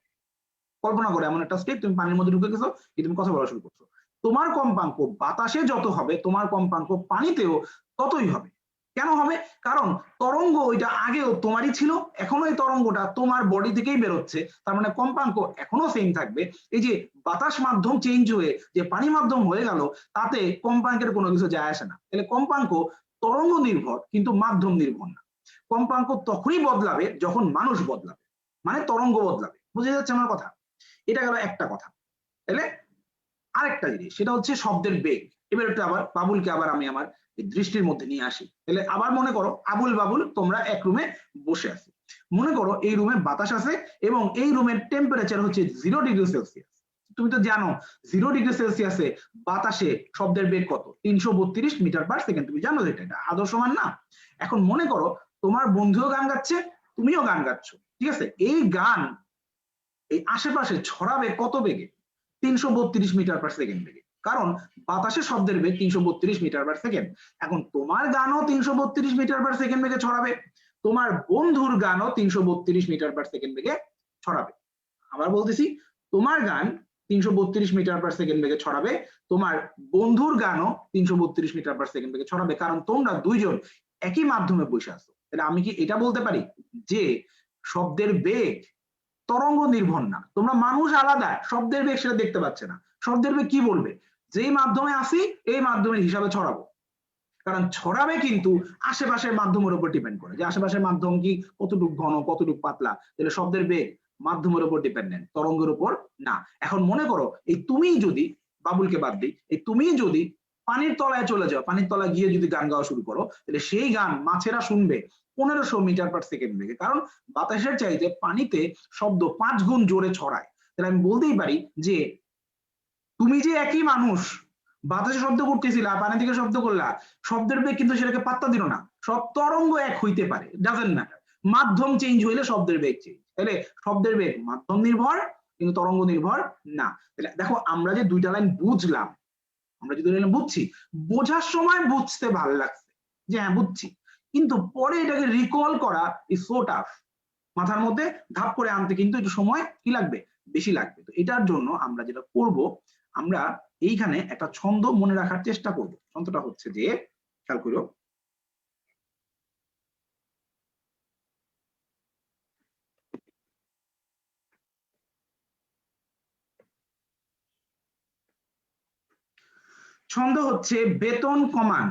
কল্পনা করে এমন একটা স্টেপ, তুমি পানির মধ্যে ঢুকে গেছো, তুমি কথা বলা শুরু করছো, তোমার কম্পাঙ্ক বাতাসে যত হবে তোমার কম্পাঙ্ক পানিতেও ততই হবে। কেন হবে? কারণ তরঙ্গ ওইটা আগেও তোমারই ছিল, এখনো এই তরঙ্গটা তোমার বডি থেকেই বেরোচ্ছে, তার মানে কম্পাঙ্ক এখনো সেম থাকবে। এই যে বাতাস মাধ্যম চেঞ্জ হয়ে যে পানি মাধ্যম হয়ে গেল, তাতে কম্পাঙ্কের কোনো কিছু যায় আসে না। তাহলে কম্পাঙ্ক তরঙ্গ নির্ভর কিন্তু মাধ্যম নির্ভর না। কম্পাঙ্ক তখনই বদলাবে যখন মানুষ বদলাবে, মানে তরঙ্গ বদলাবে। বুঝে যাচ্ছে আমার কথা? এটা গেল একটা কথা। তাহলে আরেকটা জিনিস, সেটা হচ্ছে শব্দের বেগ। এবার একটু আবার বাবুলকে আবার আমি আমার দৃষ্টির মধ্যে নিয়ে আসি। তাহলে আবার মনে করো আবুল বাবুল তোমরা এক রুমে বসে আছো, মনে করো এই রুমে বাতাস আছে এবং এই রুমের টেম্পারেচার হচ্ছে 0 ডিগ্রি সেলসিয়াস। তুমি তো জানো 0 ডিগ্রি সেলসিয়াসে বাতাসে শব্দের বেগ কত? 332 মিটার পার সেকেন্ড। তুমি জানো যেটা, এটা আদর্শ মান না? এখন মনে করো তোমার বন্ধুও গান গাচ্ছে, তুমিও গান গাচ্ছ, ঠিক আছে? এই গান এই আশেপাশে ছড়াবে কত বেগে? 332 মিটার পার সেকেন্ড বেগে, কারণ বাতাসের শব্দের বেগ 332 মিটার পার সেকেন্ড। এখন তোমার গানও 332 মিটার পার সেকেন্ড বেগে ছড়াবে, তোমার বন্ধুর গানও 332 মিটার পার সেকেন্ড বেগে ছড়াবে। আবার বলতেছি, তোমার গান 332 মিটার পার সেকেন্ড বেগে ছড়াবে, তোমার বন্ধুর গানও 332 মিটার পার সেকেন্ড বেগে ছড়াবে, কারণ তোমরা দুইজন একই মাধ্যমে বসে আছো। তাহলে আমি কি এটা বলতে পারি যে শব্দের বেগ তরঙ্গ নির্ভর না? তোমরা মানুষ আলাদা, শব্দের বেগ সেটা দেখতে পাচ্ছে না। শব্দের বেগ কি বলবে? যেই মাধ্যমে আসি এই মাধ্যমের হিসাবে ছড়াবো, কারণ ছড়াবে কিন্তু আশেপাশের মাধ্যমের উপর ডিপেন্ড করে, যে আশেপাশের মাধ্যম কি কতটুকু ঘন কতটুকু পাতলা। তাহলে শব্দের বেগ মাধ্যমের উপর ডিপেন্ডেন্ট, তরঙ্গের উপর না। এখন মনে করো এই তুমি যদি, বাবুলকে বাদ দিই, এই তুমি যদি পানির তলায় চলে যাও, পানির তলায় গিয়ে যদি গান গাওয়া শুরু করো, তাহলে সেই গান মাছেরা শুনবে 1500 মিটার পার সেকেন্ড বেগে, কারণ বাতাসের চাইতে পানিতে শব্দ 5 গুণ জোরে ছড়ায়। তাহলে আমি বলতেই পারি যে তুমি যে একই মানুষ, বাতাসে শব্দ করতেছিলা, পানি থেকে শব্দ করলা, শব্দের বেগ কিন্তু সেটাকে পাত্তা দিল না, সব তরঙ্গ এক হইতে পারে, ডাজেন্ট ম্যাটার। মাধ্যম চেঞ্জ হইলে শব্দের বেগ চেঞ্জ, তাহলে শব্দের বেগ মাধ্যম নির্ভর কিন্তু তরঙ্গ নির্ভর না। তাহলে দেখো আমরা যে দুইটা লাইন বুঝলাম, আমরা যদি বুঝছি, বোঝার সময় বুঝতে ভালো লাগছে যে হ্যাঁ বুঝছি, কিন্তু পরে এটাকে রিকল করা ইজ সো টাফ। মাথার মধ্যে ধাপ করে আনতে কিন্তু একটু সময় কি লাগবে, বেশি লাগবে। তো এটার জন্য আমরা যেটা করব, আমরা এইখানে একটা ছন্দ মনে রাখার চেষ্টা করব। ছন্দটা হচ্ছে যে, খেয়াল করো, ছন্দ হচ্ছে বেতন কমান।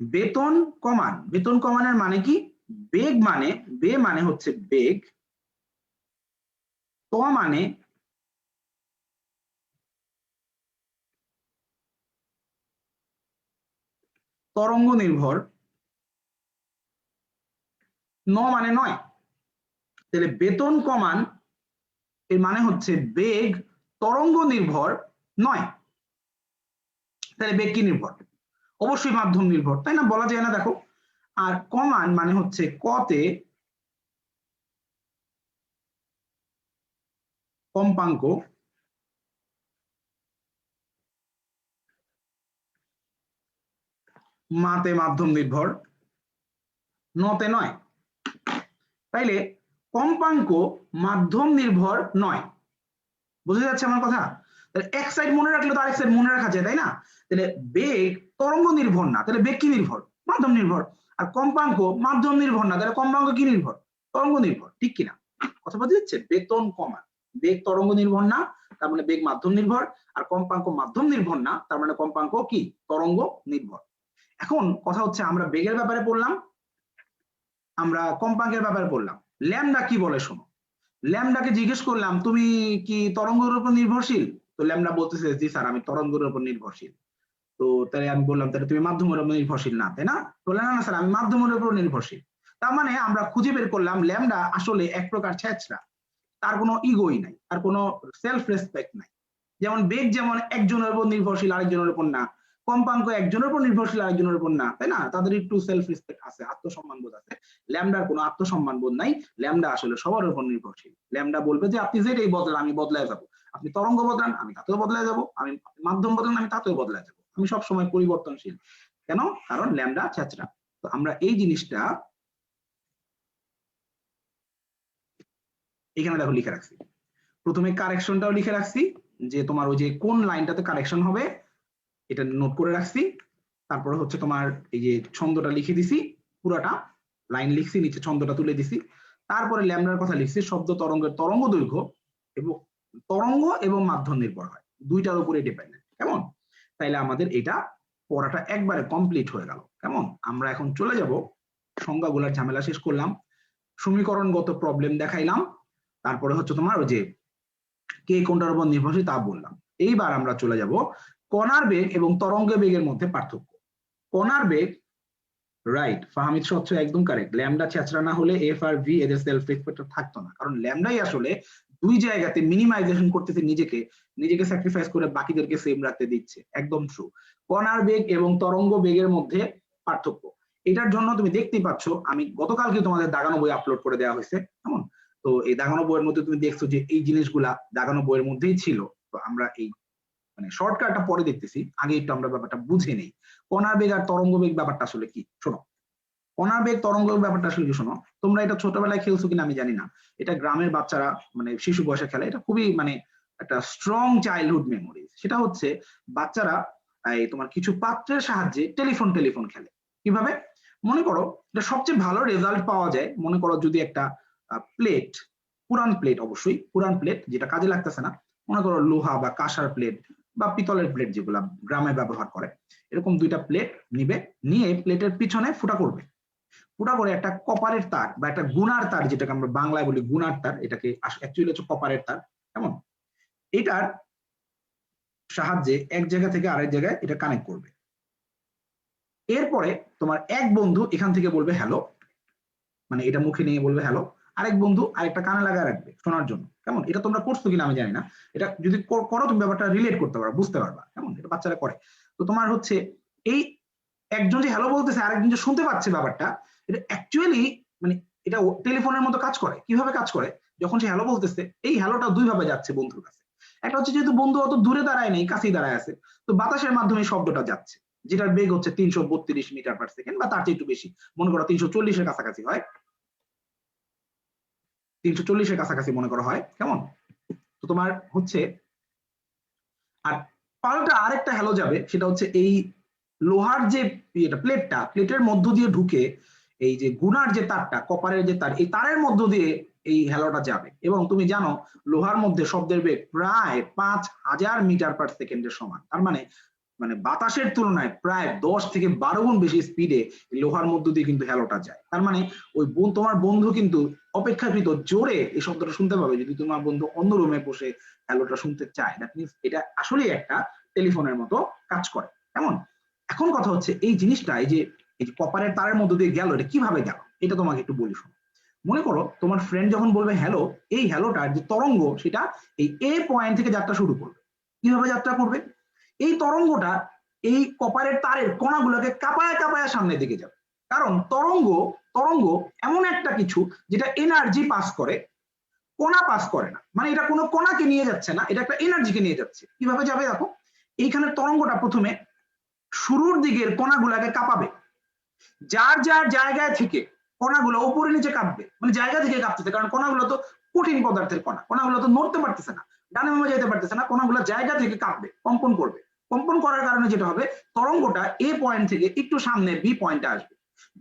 বেতন কমান, বেতন কমানের মানে কি, বেগ মানে, বে মানে হচ্ছে বেগ, ত মানে তরঙ্গ নির্ভর, ন মানে নয়। তাহলে বেতন কমান এর মানে হচ্ছে বেগ তরঙ্গ নির্ভর নয়। তাহলে বেগ কি নির্ভর? অবশ্যই মাধ্যম নির্ভর, তাই না? বলা যায় না, দেখো। আর কমান মানে হচ্ছে কতে কম্পাঙ্ক, মাতে মাধ্যম নির্ভর, নতে নয়। তাইলে কম্পাঙ্ক মাধ্যম নির্ভর নয়। বুঝে যাচ্ছে আমার কথা? এক সাইড মনে রাখলে তো আরেক সাইড মনে রাখা যায়, তাই না? তাহলে বেগ তরঙ্গ নির্ভর না, তাহলে বেগ কি নির্ভর? মাধ্যম নির্ভর। আর কম্পাঙ্ক মাধ্যম নির্ভর না, তাহলে কম্পাঙ্ক কি নির্ভর? তরঙ্গ নির্ভর। ঠিক কিনা? কথা বুঝে যাচ্ছে? বেতন কমান, বেগ তরঙ্গ নির্ভর না, তার মানে বেগ মাধ্যম নির্ভর। আর কম্পাঙ্ক মাধ্যম নির্ভর না, তার মানে কম্পাঙ্ক কি, তরঙ্গ নির্ভর। এখন কথা হচ্ছে আমরা বেগের ব্যাপারে পড়লাম, আমরা কম্পাঙ্কের ব্যাপারে পড়লাম। ল্যামডা কি বলে শোনো। ল্যামডাকে জিজ্ঞেস করলাম তুমি কি তরঙ্গের উপর নির্ভরশীল? তো ল্যামডা বলতেছে জি স্যার আমি তরঙ্গের উপর নির্ভরশীল। তো তাই আমি বললাম তাহলে তুমি মাধ্যমের উপর নির্ভরশীল না, তাই না? বললেন না না স্যার আমি মাধ্যমের উপর নির্ভরশীল। তার মানে আমরা খুঁজে বের করলাম ল্যামডা আসলে এক প্রকার ছেঁচড়া, তার কোনো ইগোই নাই, তার কোনো সেলফ রেসপেক্ট নাই। যেমন বেগ যেমন একজনের উপর নির্ভরশীল আরেকজনের উপর না, কম্পাঙ্ক একজনের উপর নির্ভরশীল আরেকজনের উপর না, তাই না? তাদের একটু সেলফ রেসপেক্ট আছে, আত্মসম্মান বোধ আছে। ল্যামডার কোনো আত্মসম্মান বোধ নাই, ল্যামডা আসলে সবার উপর নির্ভরশীল। ল্যামডা বলবে যে আপনি যেটাই বদলান আমি বদলায় যাবো, আপনি তরঙ্গ বদলান আমি তাতেও বদলায় যাবো, আমি মাধ্যম বদলান আমি তাতেও বদলায় যাবো, আমি সবসময় পরিবর্তনশীল। কেন? কারণ ল্যামডা ছেঁচড়া। তো আমরা এই জিনিসটা এখানে দেখো লিখে রাখছি। প্রথমে কারেকশনটাও লিখে রাখছি, যে তোমার ওই যে কোন লাইনটাতে কারেকশন হবে এটা নোট করে রাখছি। তারপরে হচ্ছে তোমার এই যে ছন্দটা লিখে দিছি, পুরাটা লাইন লিখছি, নিচে ছন্দটা তুলে দিছি। তারপরে ল্যামডার কথা লিখছি, শব্দ তরঙ্গের তরঙ্গ দৈর্ঘ্য এবং তরঙ্গ এবং মাধ্যম নির্ভর হয়, দুইটার উপরে ডিপেন্ডেন্ট। কেমন? তাইলে আমাদের এটা পড়াটা একবারে কমপ্লিট হয়ে গেল। কেমন? আমরা এখন চলে যাব, সংজ্ঞাগুলার ঝামেলা শেষ করলাম, সমীকরণগত প্রবলেম দেখাইলাম, তারপরে হচ্ছে তোমার ওই যে কে কোনটার উপর নির্ভরশীল তা বললাম। এইবার আমরা চলে যাব কণার বেগ এবং তরঙ্গ বেগের মধ্যে পার্থক্য। কণার বেগ, রাইট, ফাহামিদ স্বচ্ছ একদম কারেক্ট। ল্যামডা ছেঁচড়া না হলে এফ আর ভি এদের সেলফ রেসপেক্ট থাকতো না, কারণ ল্যামডাই আসলে দুই জায়গাতে মিনিমাইজেশন করতেছে, নিজেকে স্যাক্রিফাইস করে বাকিদেরকে সেম রাখতে দিচ্ছে। একদম ট্রু। কণার বেগ এবং তরঙ্গ বেগের মধ্যে পার্থক্য, এটার জন্য তুমি দেখতেই পাচ্ছ আমি গতকালকে তোমাদের দাগানো বই আপলোড করে দেওয়া হয়েছে। কেমন? তো এই দাগানো বইয়ের মধ্যে তুমি দেখছো যে এই জিনিসগুলা দাগানো বইয়ের মধ্যেই ছিল। তো আমরা এই মানে শর্টকাটটা পরে দেখতেছি, আগে একটু আমরা ব্যাপারটা বুঝে নেই। কণার বেগ আর তরঙ্গ বেগ ব্যাপারটা আসলে কি শোনো। কণার বেগ তরঙ্গ ব্যাপারটা আসলে কি শোনো, তোমরা এটা ছোটবেলায় খেলছো কিনা আমি জানি না, এটা গ্রামের বাচ্চারা মানে শিশু বয়সে খেলে, এটা খুবই মানে একটা স্ট্রং চাইল্ডহুড মেমোরি। সেটা হচ্ছে বাচ্চারা এই তোমার কিছু পাত্রের সাহায্যে টেলিফোন খেলে। কিভাবে? মনে করো এটা সবচেয়ে ভালো রেজাল্ট পাওয়া যায়, মনে করো যদি একটা প্লেট, পুরান প্লেট, অবশ্যই পুরান প্লেট যেটা কাজে লাগতেছে না, মনে করো লোহা বা কাঁসার প্লেট বা পিতলের প্লেট যেগুলা গ্রামে ব্যবহার করে, এরকম দুইটা প্লেট নিবে, নিয়ে প্লেটের পিছনে ফুটা করবে, ফুটা করে একটা কপারের তার বা একটা গুনার তার, যেটাকে আমরা বাংলায় বলি গুনার তার, এটাকে অ্যাকচুয়ালি হচ্ছে কপারের তার। কেমন? এটার সাহায্যে এক জায়গা থেকে আরেক জায়গায় এটা কানেক্ট করবে। এরপরে তোমার এক বন্ধু এখান থেকে বলবে হ্যালো, মানে এটা মুখে নিয়ে বলবে হ্যালো, আরেক বন্ধু আরেকটা কানে লাগায় রাখবে শোনার জন্য। কেমন? এটা তোমরা করছো কিনা আমি জানি না, এটা যদি করো তুমি ব্যাপারটা রিলেট করতে পারো, বুঝতে পারবা। কেমন? এটা বাচ্চারা করে। তো তোমার হচ্ছে এই একজন যে হ্যালো বলতেছে আরেকজন যে শুনতে পাচ্ছে ব্যাপারটা, এটা অ্যাকচুয়ালি মানে এটা টেলিফোনের মতো কাজ করে। কিভাবে কাজ করে? যখন সে হ্যালো বলতেছে, এই হ্যালোটা দুই ভাবে যাচ্ছে বন্ধুর কাছে। একটা হচ্ছে যেহেতু বন্ধু অত দূরে দাঁড়ায় নেই, কাছেই দাঁড়ায় আছে, তো বাতাসের মাধ্যমে শব্দটা যাচ্ছে, যেটার বেগ হচ্ছে 332 মিটার পার সেকেন্ড বা তার চেয়ে একটু বেশি, মনে করো 340 এর কাছাকাছি হয়, 340 এর কাছাকাছি মনে করা হয়, কেমন? তো তোমার হচ্ছে, আর পাল্টা আরেকটা হ্যালো যাবে, সেটা হচ্ছে এই লোহার যে প্লেটের মধ্য দিয়ে ঢুকে এই যে গুনার যে তারটা, কপারের যে তার, এই তারের মধ্য দিয়ে এই হ্যালোটা যাবে। এবং তুমি জানো লোহার মধ্যে শব্দের বেগ প্রায় 5000 মিটার পার সেকেন্ডের সমান। তার মানে মানে বাতাসের তুলনায় প্রায় 10 থেকে 12 গুণ বেশি স্পিডে লোহার মধ্য দিয়ে কিন্তু হ্যালোটা যায়। তার মানে ওই তোমার বন্ধু কিন্তু অপেক্ষাকৃত জোরে এই শব্দটা শুনতে পাবে যদি তোমার বন্ধু অন্য রুমে বসে হ্যালোটা শুনতে চায়। দ্যাট মিনস এটা আসলেই একটা টেলিফোনের মতো কাজ করে। কেমন? এখন কথা হচ্ছে এই জিনিসটা, এই যে কপারের তারের মধ্য দিয়ে গেল, এটা কিভাবে গেল এটা তোমাকে একটু বলি শোনো। মনে করো তোমার ফ্রেন্ড যখন বলবে হ্যালো, এই হ্যালোটার যে তরঙ্গ সেটা এই এ পয়েন্ট থেকে যাত্রা শুরু করবে। কিভাবে যাত্রা করবে? এই তরঙ্গটা এই কপারের তারের কণাগুলোকে কাঁপায় কাঁপায় সামনের দিকে যাবে। কারণ তরঙ্গ এমন একটা কিছু যেটা এনার্জি পাস করে, কণা পাস করে না। মানে এটা কোনো কণাকে নিয়ে যাচ্ছে না, এটা একটা এনার্জিকে নিয়ে যাচ্ছে। কিভাবে যাবে দেখো, এইখানে তরঙ্গটা প্রথমে শুরুর দিকের কণাগুলাকে কাঁপাবে, যার যার জায়গায় থেকে কণাগুলো উপরে নিচে কাঁপবে, মানে জায়গা থেকে কাঁপতেছে, কারণ কণাগুলো তো কঠিন পদার্থের কণা, কণাগুলো তো নড়তে পারতেছে না, ডানে বামে যেতে পারতেছে না, কণাগুলো জায়গা থেকে কাঁপবে, কম্পন করবে। কম্পন করার কারণে যেটা হবে, তরঙ্গটা এ পয়েন্ট থেকে একটু সামনে বি পয়েন্টে আসবে।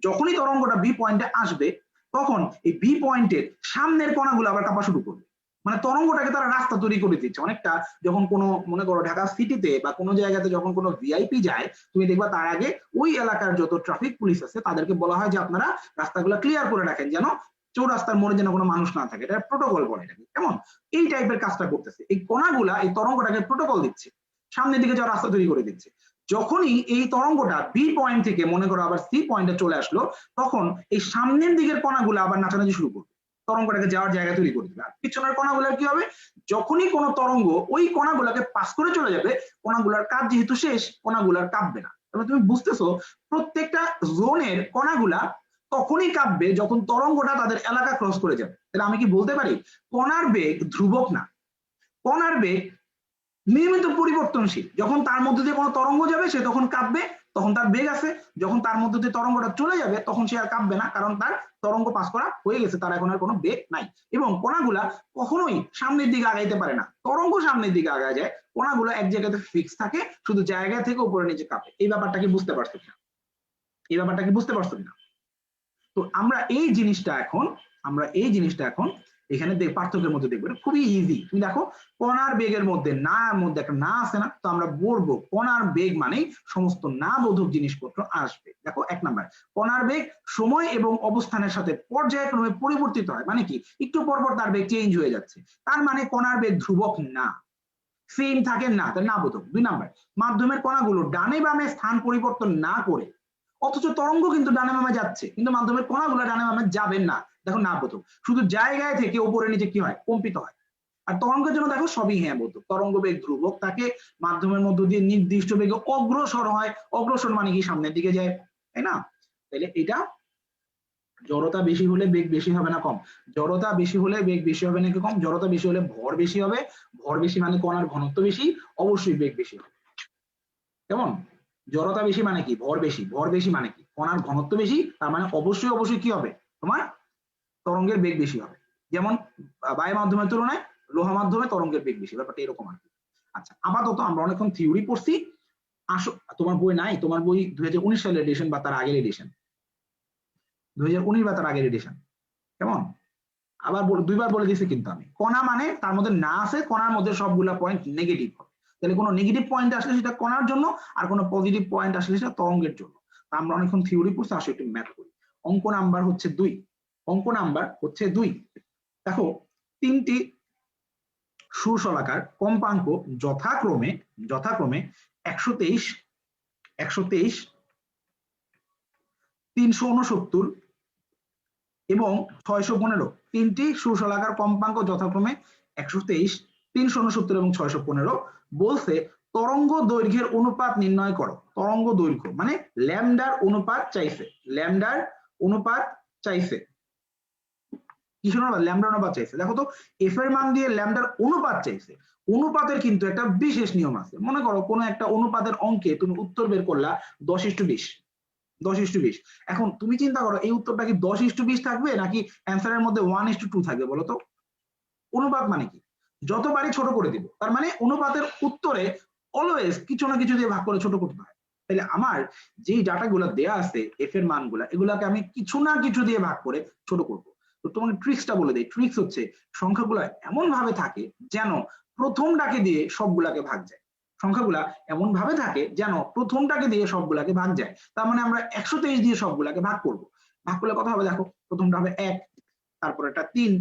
যখনই তরঙ্গটা বি পয়েন্টে আসবে, তখন এই বি পয়েন্টের সামনের কণাগুলো আবার কাঁপা শুরু করবে। মানে তরঙ্গটাকে তারা রাস্তা তৈরি করে দিচ্ছে। অনেকটা যখন কোনো মনে করো ঢাকা সিটিতে বা কোনো জায়গাতে যখন কোনো ভিআইপি যায়, তুমি দেখবা তার আগে ওই এলাকার যত ট্রাফিক পুলিশ আছে তাদেরকে বলা হয় যে আপনারা রাস্তাগুলো ক্লিয়ার করে রাখেন, যেন চৌরাস্তার মোড়ে যেন কোনো মানুষ না থাকে। এটা প্রোটোকল বলে এটাকে। কেমন? এই টাইপের কাজটা করতেছে। এই কণাগুলা এই তরঙ্গটাকে প্রোটোকল দিচ্ছে, সামনের দিকে যাওয়ার রাস্তা তৈরি করে দিচ্ছে। যখনই এই তরঙ্গটা বি পয়েন্ট থেকে মনে করো আবার সি পয়েন্টে চলে আসলো, তখন এই সামনের দিকের কণাগুলো আবার নাচানাচি শুরু করবে, তরঙ্গটাকে যাওয়ার জায়গা তৈরি করে দিবে। আর পিছনের কণাগুলোর কি হবে, যখনই কোনো তরঙ্গ ওই কণাগুলোকে পাস করে চলে যাবে, কণাগুলোর কাজ যেহেতু শেষ, কণাগুলোর কাঁপবে না। তাহলে তুমি বুঝতেছো প্রত্যেকটা জোনের কণাগুলা তখনই কাঁপবে যখন তরঙ্গটা তাদের এলাকা ক্রস করে যাবে। তাহলে আমি কি বলতে পারি কণার বেগ ধ্রুবক না, কণার বেগ নিয়মিত পরিবর্তনশীল। যখন তার মধ্যে দিয়ে কোনো তরঙ্গ যাবে সে তখন কাঁপবে, তখন তার বেগ আছে। যখন তার মধ্যে দিয়ে তরঙ্গটা চলে যাবে তখন সে আর কাঁপবে না, কারণ তার তরঙ্গ পাস করা হয়ে গেছে, তার এখন আর কোনো বেগ নাই। এবং কণাগুলা কখনোই সামনের দিকে আগাইতে পারে না, তরঙ্গ সামনের দিকে আগায় যায়, কণাগুলো এক জায়গাতে ফিক্স থাকে, শুধু জায়গা থেকে উপরে নিচে কাঁপে। এই ব্যাপারটা কি বুঝতে পারছো কিনা? এই ব্যাপারটা কি বুঝতে পারছো কিনা? তো আমরা এই জিনিসটা এখন এখানে পার্থক্যের মধ্যে দেখবো। এটা খুবই ইজি। তুমি দেখো কণার বেগের মধ্যে একটা না আছে না, তো আমরা বলবো কণার বেগ মানেই সমস্ত না বোধক জিনিসপত্র আসবে। দেখো 1 নাম্বার, কণার বেগ সময় এবং অবস্থানের সাথে পর্যায়ক্রমে পরিবর্তিত হয়। মানে কি, একটু পরপর তার বেগ চেঞ্জ হয়ে যাচ্ছে, তার মানে কণার বেগ ধ্রুবক না, সেম থাকে না, তার না বোধক। 2 নাম্বার, মাধ্যমের কণাগুলো ডানে বামে স্থান পরিবর্তন না করে, অথচ তরঙ্গ কিন্তু ডানে বামে যাচ্ছে, কিন্তু মাধ্যমের কণাগুলো ডানে বামে যাবেন না, দেখো না বোধক, শুধু জায়গায় থেকে উপরে নিচে কি হয়, কম্পিত হয়। আর তরঙ্গের জন্য দেখো সবই হ্যাঁ বোধক, তরঙ্গ বেগ ধ্রুবক থাকে, মাধ্যমের মধ্য দিয়ে নির্দিষ্ট বেগে অগ্রসর হয়, অগ্রসর মানে কি সামনের দিকে যায়, তাই না? তাহলে এটা জড়তা বেশি হলে বেগ বেশি হবে না কম? জড়তা বেশি হলে বেগ বেশি হবে নাকি কম? জড়তা বেশি হলে ভর বেশি হবে, ভর বেশি মানে কণার ঘনত্ব বেশি, অবশ্যই বেগ বেশি হবে। কেমন? জড়তা বেশি মানে কি, ভর বেশি, ভর বেশি মানে কি কণার ঘনত্ব বেশি, তার মানে অবশ্যই কি হবে, তোমার তরঙ্গের বেগ বেশি হবে। যেমন বায়ু মাধ্যমের তুলনায় লোহা মাধ্যমে তরঙ্গের বেগ বেশি, ব্যাপারটা এরকম আর কি। আচ্ছা, আপাতত আমরা অনেকক্ষণ থিওরি পড়ছি। তোমার বই নাই, তোমার বই 2019 সালের এডিশন বা তার আগের এডিশন, 2019 বা তার আগের এডিশন। কেমন? আবার দুইবার বলে দিয়েছি কিন্তু আমি, কণা মানে তার মধ্যে না আছে, কণার মধ্যে সবগুলা পয়েন্ট নেগেটিভ হবে। তাহলে কোনো নেগেটিভ পয়েন্ট আসলে সেটা কণার জন্য, আর কোনো পজিটিভ পয়েন্ট আসলে সেটা তরঙ্গের জন্য। আমরা অনেকক্ষণ থিওরি পড়ছি, আসলে একটু ম্যাথ করি। অঙ্ক নাম্বার হচ্ছে 2। দেখো 3টি সুষলাকার কম্পাঙ্ক যথাক্রমে 123, 369 এবং 615। 3টি সুষলাকার কম্পাঙ্ক যথাক্রমে 123, 369 এবং 615 বলছে তরঙ্গ দৈর্ঘ্যের অনুপাত নির্ণয় করো। তরঙ্গ দৈর্ঘ্য মানে ল্যামডার অনুপাত চাইছে, ল্যামডার অনুপাত চাইছে, কিসের অনুপাত? ল্যামডার অনুপাত চাইছে। দেখো তো এফ এর মান দিয়ে ল্যামডার অনুপাত চাইছে। অনুপাতের কিন্তু একটা বিশেষ নিয়ম আছে। মনে করো কোনো একটা অনুপাতের অঙ্কে তুমি উত্তর বের করলা 10:20, 10:20। এখন তুমি চিন্তা করো এই উত্তরটা কি 10:20 থাকবে নাকি অ্যান্সারের মধ্যে 1:2 থাকবে বলো তো? অনুপাত মানে কি? যতবারই ছোট করে দিব, তার মানে অনুপাতের উত্তরে অলওয়েজ কিছু না কিছু দিয়ে ভাগ করে ছোট করতে হয়। তাহলে আমার যেই ডাটাগুলো দেয়া আছে এফ এর মানগুলা, এগুলাকে আমি কিছু না কিছু দিয়ে ভাগ করে ছোট করব। তো তোমাকে ট্রিক্সটা বলে দেই। ট্রিক্স হচ্ছে সংখ্যাগুলো এমন ভাবে থাকে যেন প্রথমটাকে দিয়ে সবগুলাকে ভাগ যায়। সংখ্যাগুলা এমন ভাবে থাকে যেন প্রথমটাকে দিয়ে সবগুলাকে ভাগ যায়। তার মানে আমরা 123 দিয়ে সবগুলাকে ভাগ করব। ভাগ করলে কত হবে দেখো, প্রথমটা হবে 1, তারপর একটা 3,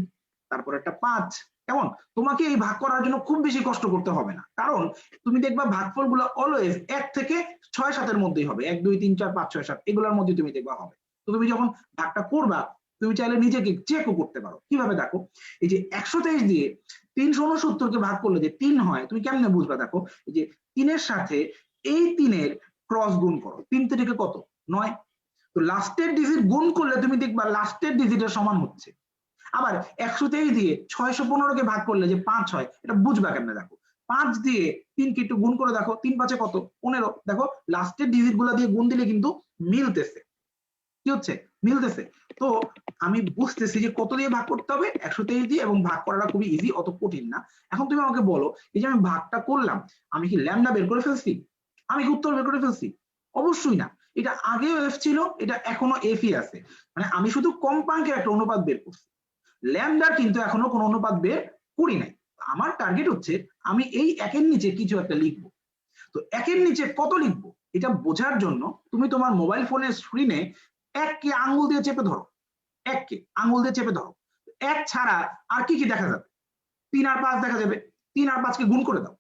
তারপর একটা 5। কেমন? তোমাকে এই ভাগ করার জন্য খুব বেশি কষ্ট করতে হবে না, কারণ তুমি দেখবা ভাগফলগুলো অলওয়েজ 1 থেকে 6, 7 এর মধ্যেই হবে। 1, 2, 3, 4, 5, 6, 7 এগুলোর মধ্যে তুমি দেখবা হবে। তো তুমি যখন ভাগটা করবা তুমি চাইলে নিজেকে চেকও করতে পারো। কিভাবে দেখো, এই যে 123 দিয়ে 369 কে ভাগ করলে যে 3 হয়, তুমি কেমনে বুঝবা? দেখো এই যে 3 এর সাথে এই 3 এর ক্রস গুণ করো। 3 থেকে কত? 9। তো লাস্টের ডিজিট গুণ করলে তুমি দেখবা লাস্টের ডিজিটের সমান হচ্ছে। আবার 123 দিয়ে 615 কে ভাগ করলে যে 5 হয়, এটা বুঝবা কেমনে? দেখো 5 দিয়ে 3 কে একটু গুণ করে দেখো, 3 5 কত? 15। দেখো লাস্টের ডিজিট গুলা দিয়ে গুণ দিলে কিন্তু মিলতেছে। কি হচ্ছে? মিলতেছে। তো আমি বুঝতেছি যে কত দিয়ে ভাগ করতে হবে, 123 দিয়ে, এবং ভাগ করাটা খুবই ইজি, অত কঠিন না। এখন তুমি আমাকে বলো, এই যে আমি ভাগটা করলাম, আমি কি ল্যামডা বের করে ফেলছি? আমি কি উত্তর বের করে ফেলছি? অবশ্যই না। এটা আগেও এফ ছিল, এটা এখনো এফই আছে। মানে আমি শুধু কম্পাঙ্কের একটা অনুপাত বের করছি, ল্যামডার কিন্তু এখনো কোনো অনুপাত বের করি নাই। আমার টার্গেট হচ্ছে আমি এই একের নিচে কিছু একটা লিখবো। তো একের নিচে কত লিখবো এটা বোঝার জন্য তুমি তোমার মোবাইল ফোনের স্ক্রিনে 1 কে আঙ্গুল দিয়ে চেপে ধরো, 1 কে আঙ্গুল দিয়ে চেপে ধরো। 1 ছাড়া আর কি কি দেখা যাবে? 3 আর 5 দেখা যাবে। 3 আর 5 কে গুণ করে দাও,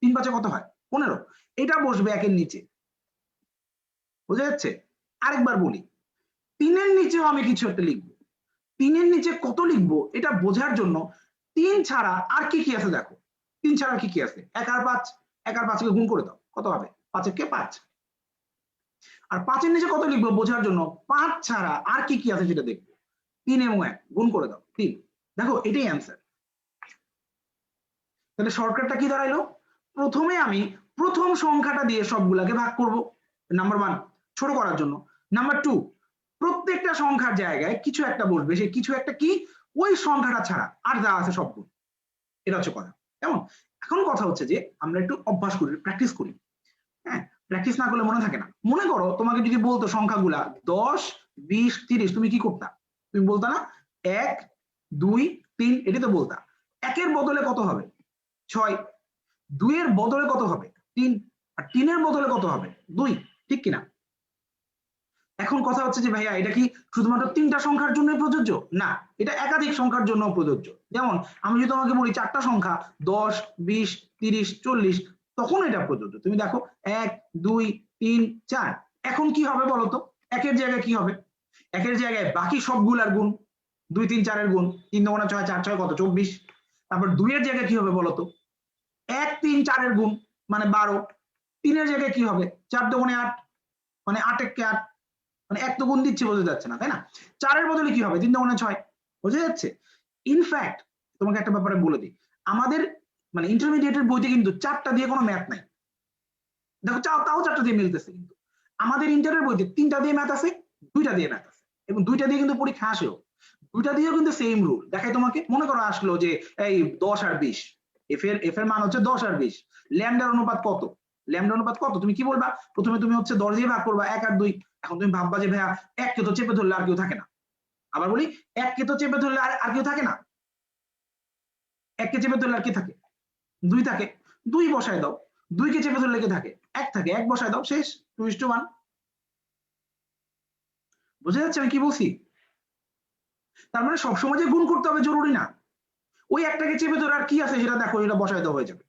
3 5 কত হয়? 15। এটা বসবে একের নিচে। বুঝা যাচ্ছে? আরেকবার বলি, 3 এর নিচেও আমি কিছু একটা লিখবো। 3 এর নিচে কত লিখবো এটা বোঝার জন্য 3 ছাড়া আর কি কি আছে দেখো। 3 ছাড়া কি কি আছে? 1 আর 5, 1 আর 5 কে গুণ করে দাও, কত হবে? 5 কে 5। আর 5 এর নিচে কত লিখবো বোঝার জন্য 5 ছাড়া আর কি কি আছে সেটা দেখবো। 3 এবং 1 গুণ করে দাও, 3। দেখো এটাই অ্যান্সার। তাহলে শর্টকাটটা কি দাঁড়াইলো? প্রথমে আমি প্রথম সংখ্যাটা দিয়ে সবগুলাকে ভাগ করব, নাম্বার 1 ছোট করার জন্য। নাম্বার 2, প্রত্যেকটা সংখ্যার জায়গায় কিছু একটা বসবে, সেই কিছু একটা কি? ওই সংখ্যাটা ছাড়া আর যা আছে সব গুণ। এটা হচ্ছে কথা। কেমন? এখন কথা হচ্ছে যে আমরা একটু অভ্যাস করি, প্র্যাকটিস করি। হ্যাঁ, প্র্যাকটিস না করলে মনে থাকে না। মনে করো তোমাকে যদি বলতো সংখ্যাগুলা 10, 20, 30, তুমি কি করতা? তুমি বলতা না 1, 2, 3, এটাই তো বলতা। 1 এর বদলে কত হবে? 6। 2 এর বদলে কত হবে? 3। আর 3 এর বদলে কত হবে? 2। ঠিক কিনা? এখন কথা হচ্ছে যে ভাইয়া এটা কি শুধুমাত্র 3টা সংখ্যার জন্যই প্রযোজ্য? না, এটা একাধিক সংখ্যার জন্য প্রযোজ্য। যেমন আমি যদি তোমাকে বলি 4টা সংখ্যা 10, 20, 30, 40, তখন এটা প্রযোজ্য। তুমি দেখো 1, 2, 3, 4। এখন কি হবে বলো তো? 1 এর জায়গায় কি হবে? 1 এর জায়গায় বাকি সবগুলার গুণ, 2, 3, 4 এর গুণ, 3 2 6, 4 6 কত? 24। তারপর 2 এর জায়গায় কি হবে বলো তো? 1, 3, 4 এর গুণ মানে 12। 3 এর জায়গায় কি হবে? 4 2 8, মানে 8 1 8, মানে 1 তো গুণ দিচ্ছি, বোঝা যাচ্ছে না তাই না? 4 এর বদলে কি হবে? 3 2 6, বোঝা যাচ্ছে? ইনফ্যাক্ট তোমাকে একটা ব্যাপারে বলে দিই, আমাদের মানে ইন্টারমিডিয়েটের বইতে কিন্তু 4টা দিয়ে কোনো ম্যাথ নাই। দেখো তাও 4টা দিয়ে মিলতেছে, কিন্তু আমাদের ইন্টারের বইতে 3টা দিয়ে ম্যাথ আছে, 2টা দিয়ে ম্যাথ আছে, এবং 2টা দিয়ে কিন্তু পরীক্ষা আসেও। 2টা দিয়েও কিন্তু সেম রুল দেখাই তোমাকে। মনে করো আসলো যে এই 10 আর 20, এফ এর মান হচ্ছে 10 আর 20, ল্যামডার অনুপাত কত? ল্যামডা অনুপাত কত? তুমি কি বলবা? প্রথমে তুমি হচ্ছে 10 দিয়ে ভাগ করবা, 1 আর 2। এখন তুমি ভাববা যে ভাইয়া 1 কে তো চেপে ধরলে আর কেউ থাকে না। আবার বলি, 1 কে তো চেপে ধরলে আর কেউ থাকে না। 1 কে চেপে ধরলে আর কি থাকে? 2 থাকে। 2 বসায় দাও। 2 কে চেপে ধরলে কে থাকে? 1 থাকে। 1 বসায় দাও, শেষ। 2:1। বুঝা যাচ্ছে আমি কি বলছি? তার মানে সবসময় যে গুণ করতে হবে জরুরি না। ওই একটাকে চেপে ধরে আর কি আছে সেটা দেখো, এটা বসায় দেওয়া হয়ে যাবে।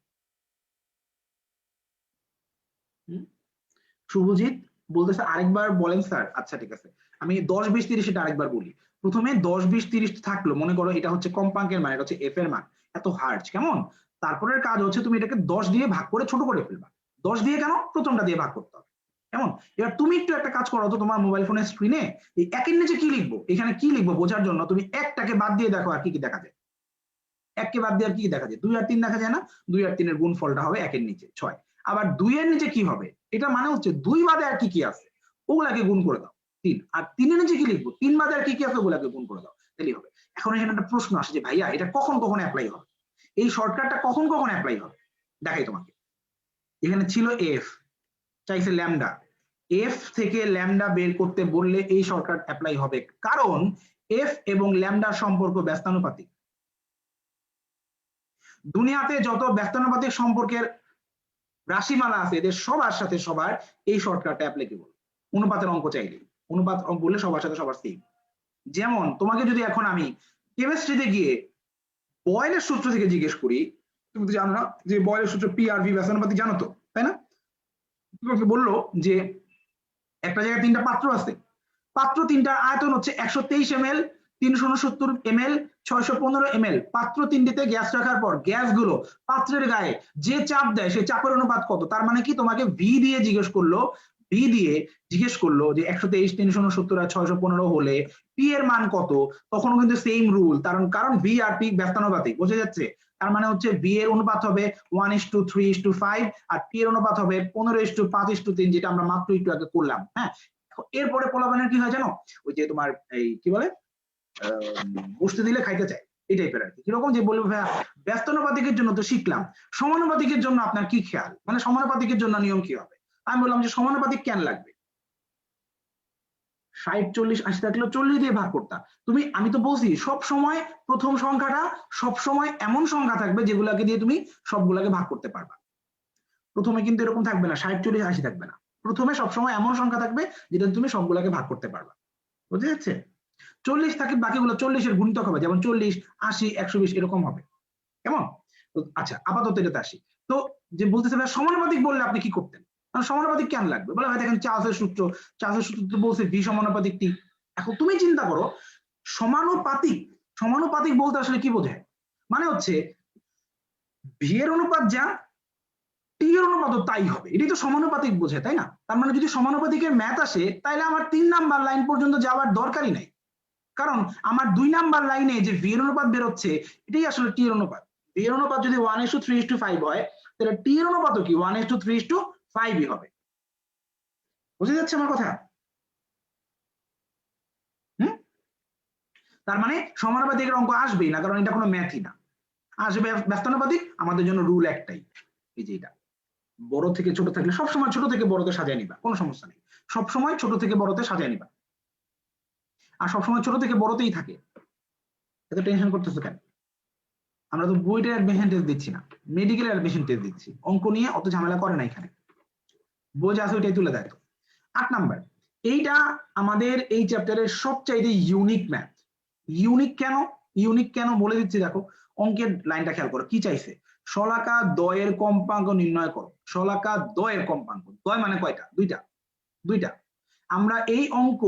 শুভজিৎ বলতেছে আরেকবার বলেন স্যার। আচ্ছা ঠিক আছে, আমি 10 20 30 এটা আরেকবার বলি। প্রথমে 10 20 30 থাকলো, মনে করো এটা হচ্ছে কম্পাঙ্কের মান, এটা হচ্ছে এফ এর মান, এত হার্জ। কেমন? তারপরের কাজ হচ্ছে তুমি এটাকে 10 দিয়ে ভাগ করে ছোট করে ফেলবা। 10 দিয়ে কেন? প্রথমটা দিয়ে ভাগ করতে হবে। কেমন? এবার তুমি একটু একটা কাজ করো তো, তোমার মোবাইল ফোনের স্ক্রিনে এই একের নিচে কি লিখবো, এখানে কি লিখবো বোঝার জন্য তুমি একটাকে বাদ দিয়ে দেখো আর কি কি দেখা যায়। এককে বাদ দিয়ে আর কি দেখা যায়? 2 আর 3 দেখা যায় না? 2 আর 3 এর গুণফলটা হবে একের নিচে 6। আবার 2 এর নিচে কি হবে? এটা মানে হচ্ছে 2 বাদে আর কি কি আছে ওগুলাকে গুণ করে দাও 3। আর 3 এর নিচে কি লিখবো? 3 বাদে আর কি কি আছে ওগুলাকে গুণ করে দাও, তাহলেই হবে। এখন এখানে একটা প্রশ্ন আসে যে ভাইয়া এটা কখন কখন অ্যাপ্লাই হবে? এই শর্টকাটটা কখন কখন অ্যাপ্লাই হবে দেখাই তোমাকে। এখানে ছিল এফ, চাইছে ল্যামডা, এফ থেকে ল্যামডা বের করতে বললে এই শর্টকাট অ্যাপ্লাই হবে, কারণ এফ এবং ল্যামডার সম্পর্ক ব্যস্তানুপাতিক। দুনিয়াতে যত ব্যস্তানুপাতিক সম্পর্কের রাশিমালা আছে এদের সবার সাথে সবার এই শর্টকাটটা অ্যাপ্লিকেবল। অনুপাতের অঙ্ক চাইলে অনুপাত অঙ্ক বললে সবার সাথে সবার সেম। যেমন তোমাকে যদি এখন আমি কেমিস্ট্রিতে গিয়ে বয়েলের সূত্র থেকে জিজ্ঞেস করি, তুমি তো জানো না যে বয়েলের সূত্র পি আর ভি ব্যস্তানুপাতিক, জানো তো তাই না? তোমাকে বললো যে একটা জায়গায় 3টা পাত্র আছে, পাত্র 3টার আয়তন হচ্ছে 123 ml, 369 ml, 615 ml। পাত্র 3টিতে গ্যাস রাখার পর গ্যাসগুলো পাত্রের গায়ে যে চাপ দেয় সেই চাপের অনুপাত কত? তার মানে কি তোমাকে ভি দিয়ে জিজ্ঞেস করলো, ভি দিয়ে জিজ্ঞেস করলো যে 123, 369 আর 615 হলে পি এর মান কত? তখনও কিন্তু সেম রুল, কারণ ভি আর পি ব্যস্তানুপাতিক, বোঝা যাচ্ছে? তার মানে হচ্ছে ভি এর অনুপাত হবে 1:3:5 আর পি এর অনুপাত হবে 15:5:3, যেটা আমরা মাত্র একটু আগে করলাম। হ্যাঁ, এরপরে পোলাপানের কি হয় জানো? ওই যে তোমার এই কি বলে বসতে দিলে খাইতে চায়, এই টাইপের আর কি। কিরকম যে বলবো ভাইয়া ব্যস্তানুপাতিকের জন্য তো শিখলাম, সমানুপাতিকের জন্য আপনার কি খেয়াল, মানে সমানুপাতিকের জন্য নিয়ম কি হবে? আমি বললাম যে সমানুপাতিক কেন লাগবে? 60, 40, 80 থাকলে 40 দিয়ে ভাগ করতাম। আমি তো বলছি সব সময় প্রথম সংখ্যাটা সব সময় এমন সংখ্যা থাকবে যেগুলাকে দিয়ে তুমি সবগুলাকে ভাগ করতে পারবা। প্রথমে কিন্তু এরকম থাকবে না 60, 40, 80 থাকবে না। প্রথমে সবসময় এমন সংখ্যা থাকবে যেটা তুমি সবগুলাকে ভাগ করতে পারবা, বুঝা যাচ্ছে? 40 থাকে, বাকিগুলো 40 এর গুণিতক হবে, যেমন 40, 80, 120 এরকম হবে। কেমন? আচ্ছা, আপাতত এটাতে আসি। তো যে বলতেছে ভাই সমানুপাতিক বললে আপনি কি করতেন? সমানুপাতিক কেন লাগবে? বলে ভাই দেখেন চার্লসের সূত্র তো বলছে ভি সমানুপাতিক টি। এখন তুমি চিন্তা করো সমানুপাতিক বলতে আসলে কি বোঝায়? মানে হচ্ছে ভি এর অনুপাত যা টি এর অনুপাত তাই হবে, এটাই তো সমানুপাতিক বোঝায়, তাই না? তার মানে যদি সমানুপাতিকের ম্যাথ আসে তাহলে আমার 3 নাম্বার লাইন পর্যন্ত যাওয়ার দরকারই নাই, কারণ আমার 2 নাম্বার লাইনে যে ভি এর অনুপাত বেরোচ্ছে এটাই আসলে টি এর অনুপাত। ভি এর অনুপাত যদি 1:3:5 হয় তাহলে টি এর অনুপাতও কি 1:3:5 হবে। বুঝে যাচ্ছে আমার কথা? তার মানে সমানুপাতিকের অঙ্ক আসবেই না, কারণ এটা কোনো ম্যাথই না, আসবে ব্যস্তানুপাতিক। আমাদের জন্য রুল একটাই, এই যে এটা বড় থেকে ছোট থাকলে সবসময় ছোট থেকে বড়তে সাজিয়ে নিবা, কোনো সমস্যা নেই। সবসময় ছোট থেকে বড়তে সাজিয়ে নিবা, আর সবসময় ছোট থেকে বড়তেই থাকে। এত টেনশন করতেছো কেন? আমরা তো বইটার অ্যাডমিশন টেস্ট দিচ্ছি না, মেডিকেল অ্যাডমিশন টেস্ট দিচ্ছি। অঙ্ক নিয়ে অত ঝামেলা করে না এখানে, বই যা আছে ওইটাই তুলে দেয়। 8 নাম্বার, এইটা আমাদের এই চ্যাপ্টারের সবচাইতে ইউনিক ম্যাথ। ইউনিক কেন বলে দিচ্ছি, দেখো অঙ্কের লাইনটা খেয়াল করো, কি চাইছে? শলাকা দ্বয়ের কম্পাঙ্ক নির্ণয় করো। শলাকা দ্বয়ের কম্পাঙ্ক, দ্বয় মানে কয়টা? দুইটা। আমরা এই অঙ্ক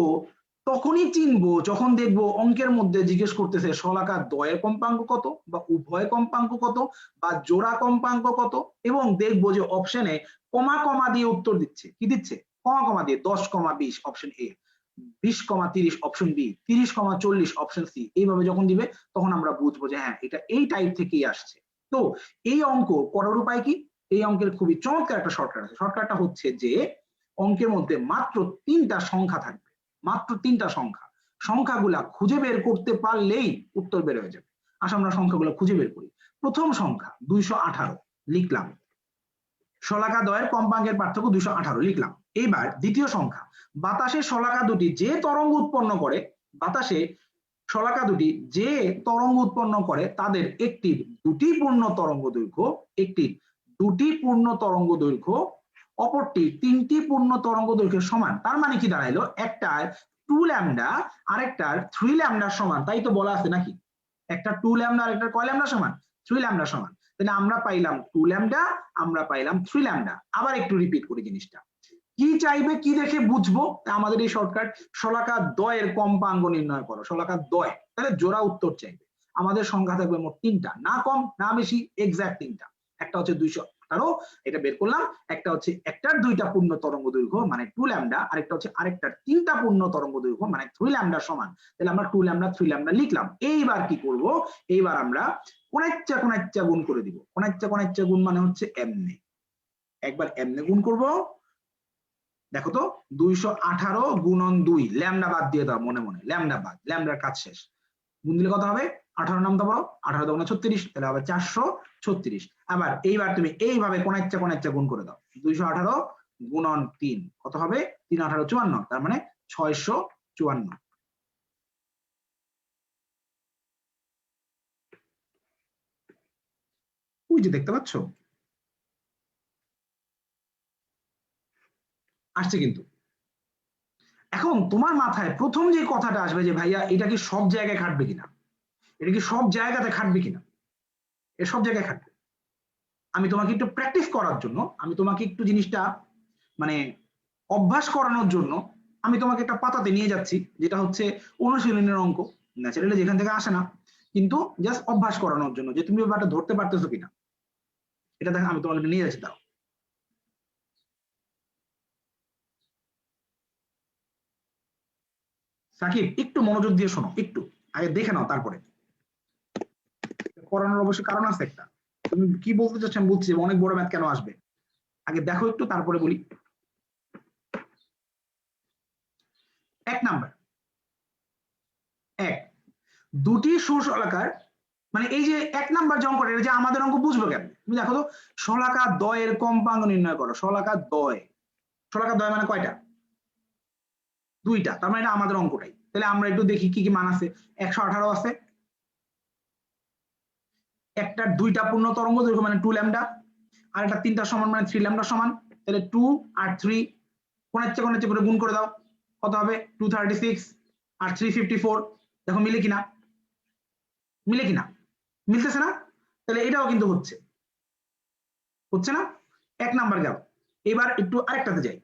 তখনই চিনবো যখন দেখবো অঙ্কের মধ্যে জিজ্ঞেস করতেছে শলাকা দ্বয়ের কম্পাঙ্ক কত, বা উভয় কম্পাঙ্ক কত, বা জোড়া কম্পাঙ্ক কত, এবং দেখবো যে অপশনে কমা দিয়ে উত্তর দিচ্ছে। কি দিচ্ছে? কমা দিয়ে 10,20 option A, 20,30 option B, 30,40 option C. এইভাবে যখন দিবে তখন আমরা বুঝবো যে হ্যাঁ এটা এই টাইপ থেকেই আসছে। তো এই অঙ্ক করার উপায় কি? এই অঙ্কের খুবই চমৎকার একটা শর্টকাট আছে। শর্টকাটটা হচ্ছে যে অঙ্কের মধ্যে মাত্র 3টা সংখ্যা থাকবে, মাত্র 3টা সংখ্যাগুলা খুঁজে বের করতে পারলেই উত্তর বের হয়ে যাবে। আসলে আমরা সংখ্যাগুলো খুঁজে বের করি। প্রথম সংখ্যা 218 লিখলাম, শলাকা দ্বয়ের কম্পাঙ্কের পার্থক্য 218 লিখলাম। এবার দ্বিতীয় সংখ্যা, বাতাসে শলাকা দুটি যে তরঙ্গ উৎপন্ন করে, বাতাসে শলাকা দুটি যে তরঙ্গ উৎপন্ন করে তাদের একটি দুটি পূর্ণ তরঙ্গ দৈর্ঘ্য, একটি দুটি পূর্ণ তরঙ্গ দৈর্ঘ্য, অপরটি 3টি পূর্ণ তরঙ্গ দৈর্ঘ্যের সমান। তার মানে কি দাঁড়াইলো? একটার 2 ল্যামডা আরেকটার 3 ল্যামডার সমান, তাই তো বলা আছে নাকি? একটা 2 ল্যামডা আরেকটার কয় ল্যামডা সমান? 3 ল্যামডা সমান। তাহলে আমরা পাইলাম 2 ল্যামডা, আমরা পাইলাম 3 ল্যামডা। আবার একটু রিপিট করি জিনিসটা, কি চাইবে কি দেখে বুঝবো? আমাদের এই শর্টকাট, শলাকা দ্বয়ের কম্পাঙ্ক নির্ণয় করো। শলাকা দ্বয়, তাহলে জোড়া উত্তর চাইবে। আমাদের সংখ্যা থাকবে মোট 3টা, না কম না বেশি, এক্সাক্ট 3টা। একটা হচ্ছে আরো এটা বের করলাম, একটা হচ্ছে একটার দুইটা পূর্ণ তরঙ্গ দৈর্ঘ্য মানে 2 ল্যামডা, আরেকটা হচ্ছে আরেকটার তিনটা পূর্ণ তরঙ্গ দৈর্ঘ্য মানে 3 ল্যামডা সমান। তাহলে আমরা 2 ল্যামডা 3 ল্যামডা লিখলাম। এইবার কি করব, এইবার আমরা কোনাচ্চা কোনাচ্চা গুণ করে দিব। কোনাচ্চা কোনাচ্চা গুণ মানে হচ্ছে এমনে, একবার এমনে গুণ করব। দেখো তো 218 গুণন 2, ল্যামডা বাদ দিয়ে দাও মনে মনে, ল্যামডা বাদ, ল্যামডার কাজ শেষ। গুণ দিলে কত হবে, 18 নামটা বড়, 18 দুগুণে 36, তাহলে হবে 436। আবার এইবার তুমি এইভাবে কোনাচ্চা কোনাচ্চা গুণ করে দাও, 218 গুণন 3 কত হবে, 3 18 54, তার মানে 654। ওই যে দেখতে পাচ্ছ আসছে কিন্তু। এখন তোমার মাথায় প্রথম যে কথাটা আসবে যে ভাইয়া এটা কি সব জায়গায় খাটবে কিনা, এটা কি সব জায়গাতে খাটবে কিনা, এ সব জায়গায় খাটবে। আমি তোমাকে একটু প্র্যাকটিস করার জন্য, আমি তোমাকে একটু জিনিসটা মানে অভ্যাস করানোর জন্য আমি তোমাকে একটা পাতাতে নিয়ে যাচ্ছি, যেটা হচ্ছে অনুশীলনের অঙ্ক, ন্যাচারালি যেখান থেকে আসে না, কিন্তু জাস্ট অভ্যাস করানোর জন্য যে তুমি ব্যাপারটা ধরতে পারতেছো কিনা, এটা দেখো আমি তোমাকে নিয়ে যাচ্ছি। দাও সাকিব একটু মনোযোগ দিয়ে শোনো, একটু আগে দেখে নাও, তারপরে করানোর অবশ্যই কারণ আছে একটা। তুমি কি বলতে চাচ্ছ আমি বুঝছি, অনেক বড় ম্যাথ কেন আসবে, আগে দেখো একটু তারপরে বলি। 1 নাম্বার, 1 দুটি সুশলাকার, মানে এই যে 1 নাম্বার যে অঙ্কটা, এটা যে আমাদের অঙ্ক বুঝবো কেন, তুমি দেখো তো শলাকার দ্বয়ের কম্পাঙ্ক নির্ণয় করো। শলাকার দ্বয়, শলাকার দ্বয় মানে কয়টা, দুইটা, তার মানে এটা আমাদের অঙ্কটাই। তাহলে আমরা একটু দেখি কি কি মান আছে। 118 আছে, একটার দুইটা পূর্ণ তরঙ্গ দৈর্ঘ্য মানে 2 ল্যামডা, আর একটা তিনটা সমান মানে 3 ল্যামডা সমান। তাহলে 2 আর 3 কোনাচ্চে কোনাচ্চে করে গুণ করে দাও, কত হবে 236 আর 354। দেখো মিলে কিনা, মিলে কিনা, মিলতেছে না, তাহলে এটাও কিন্তু হচ্ছে, হচ্ছে না। 1 নাম্বার গেল। এবার একটু আরেকটাতে যাই,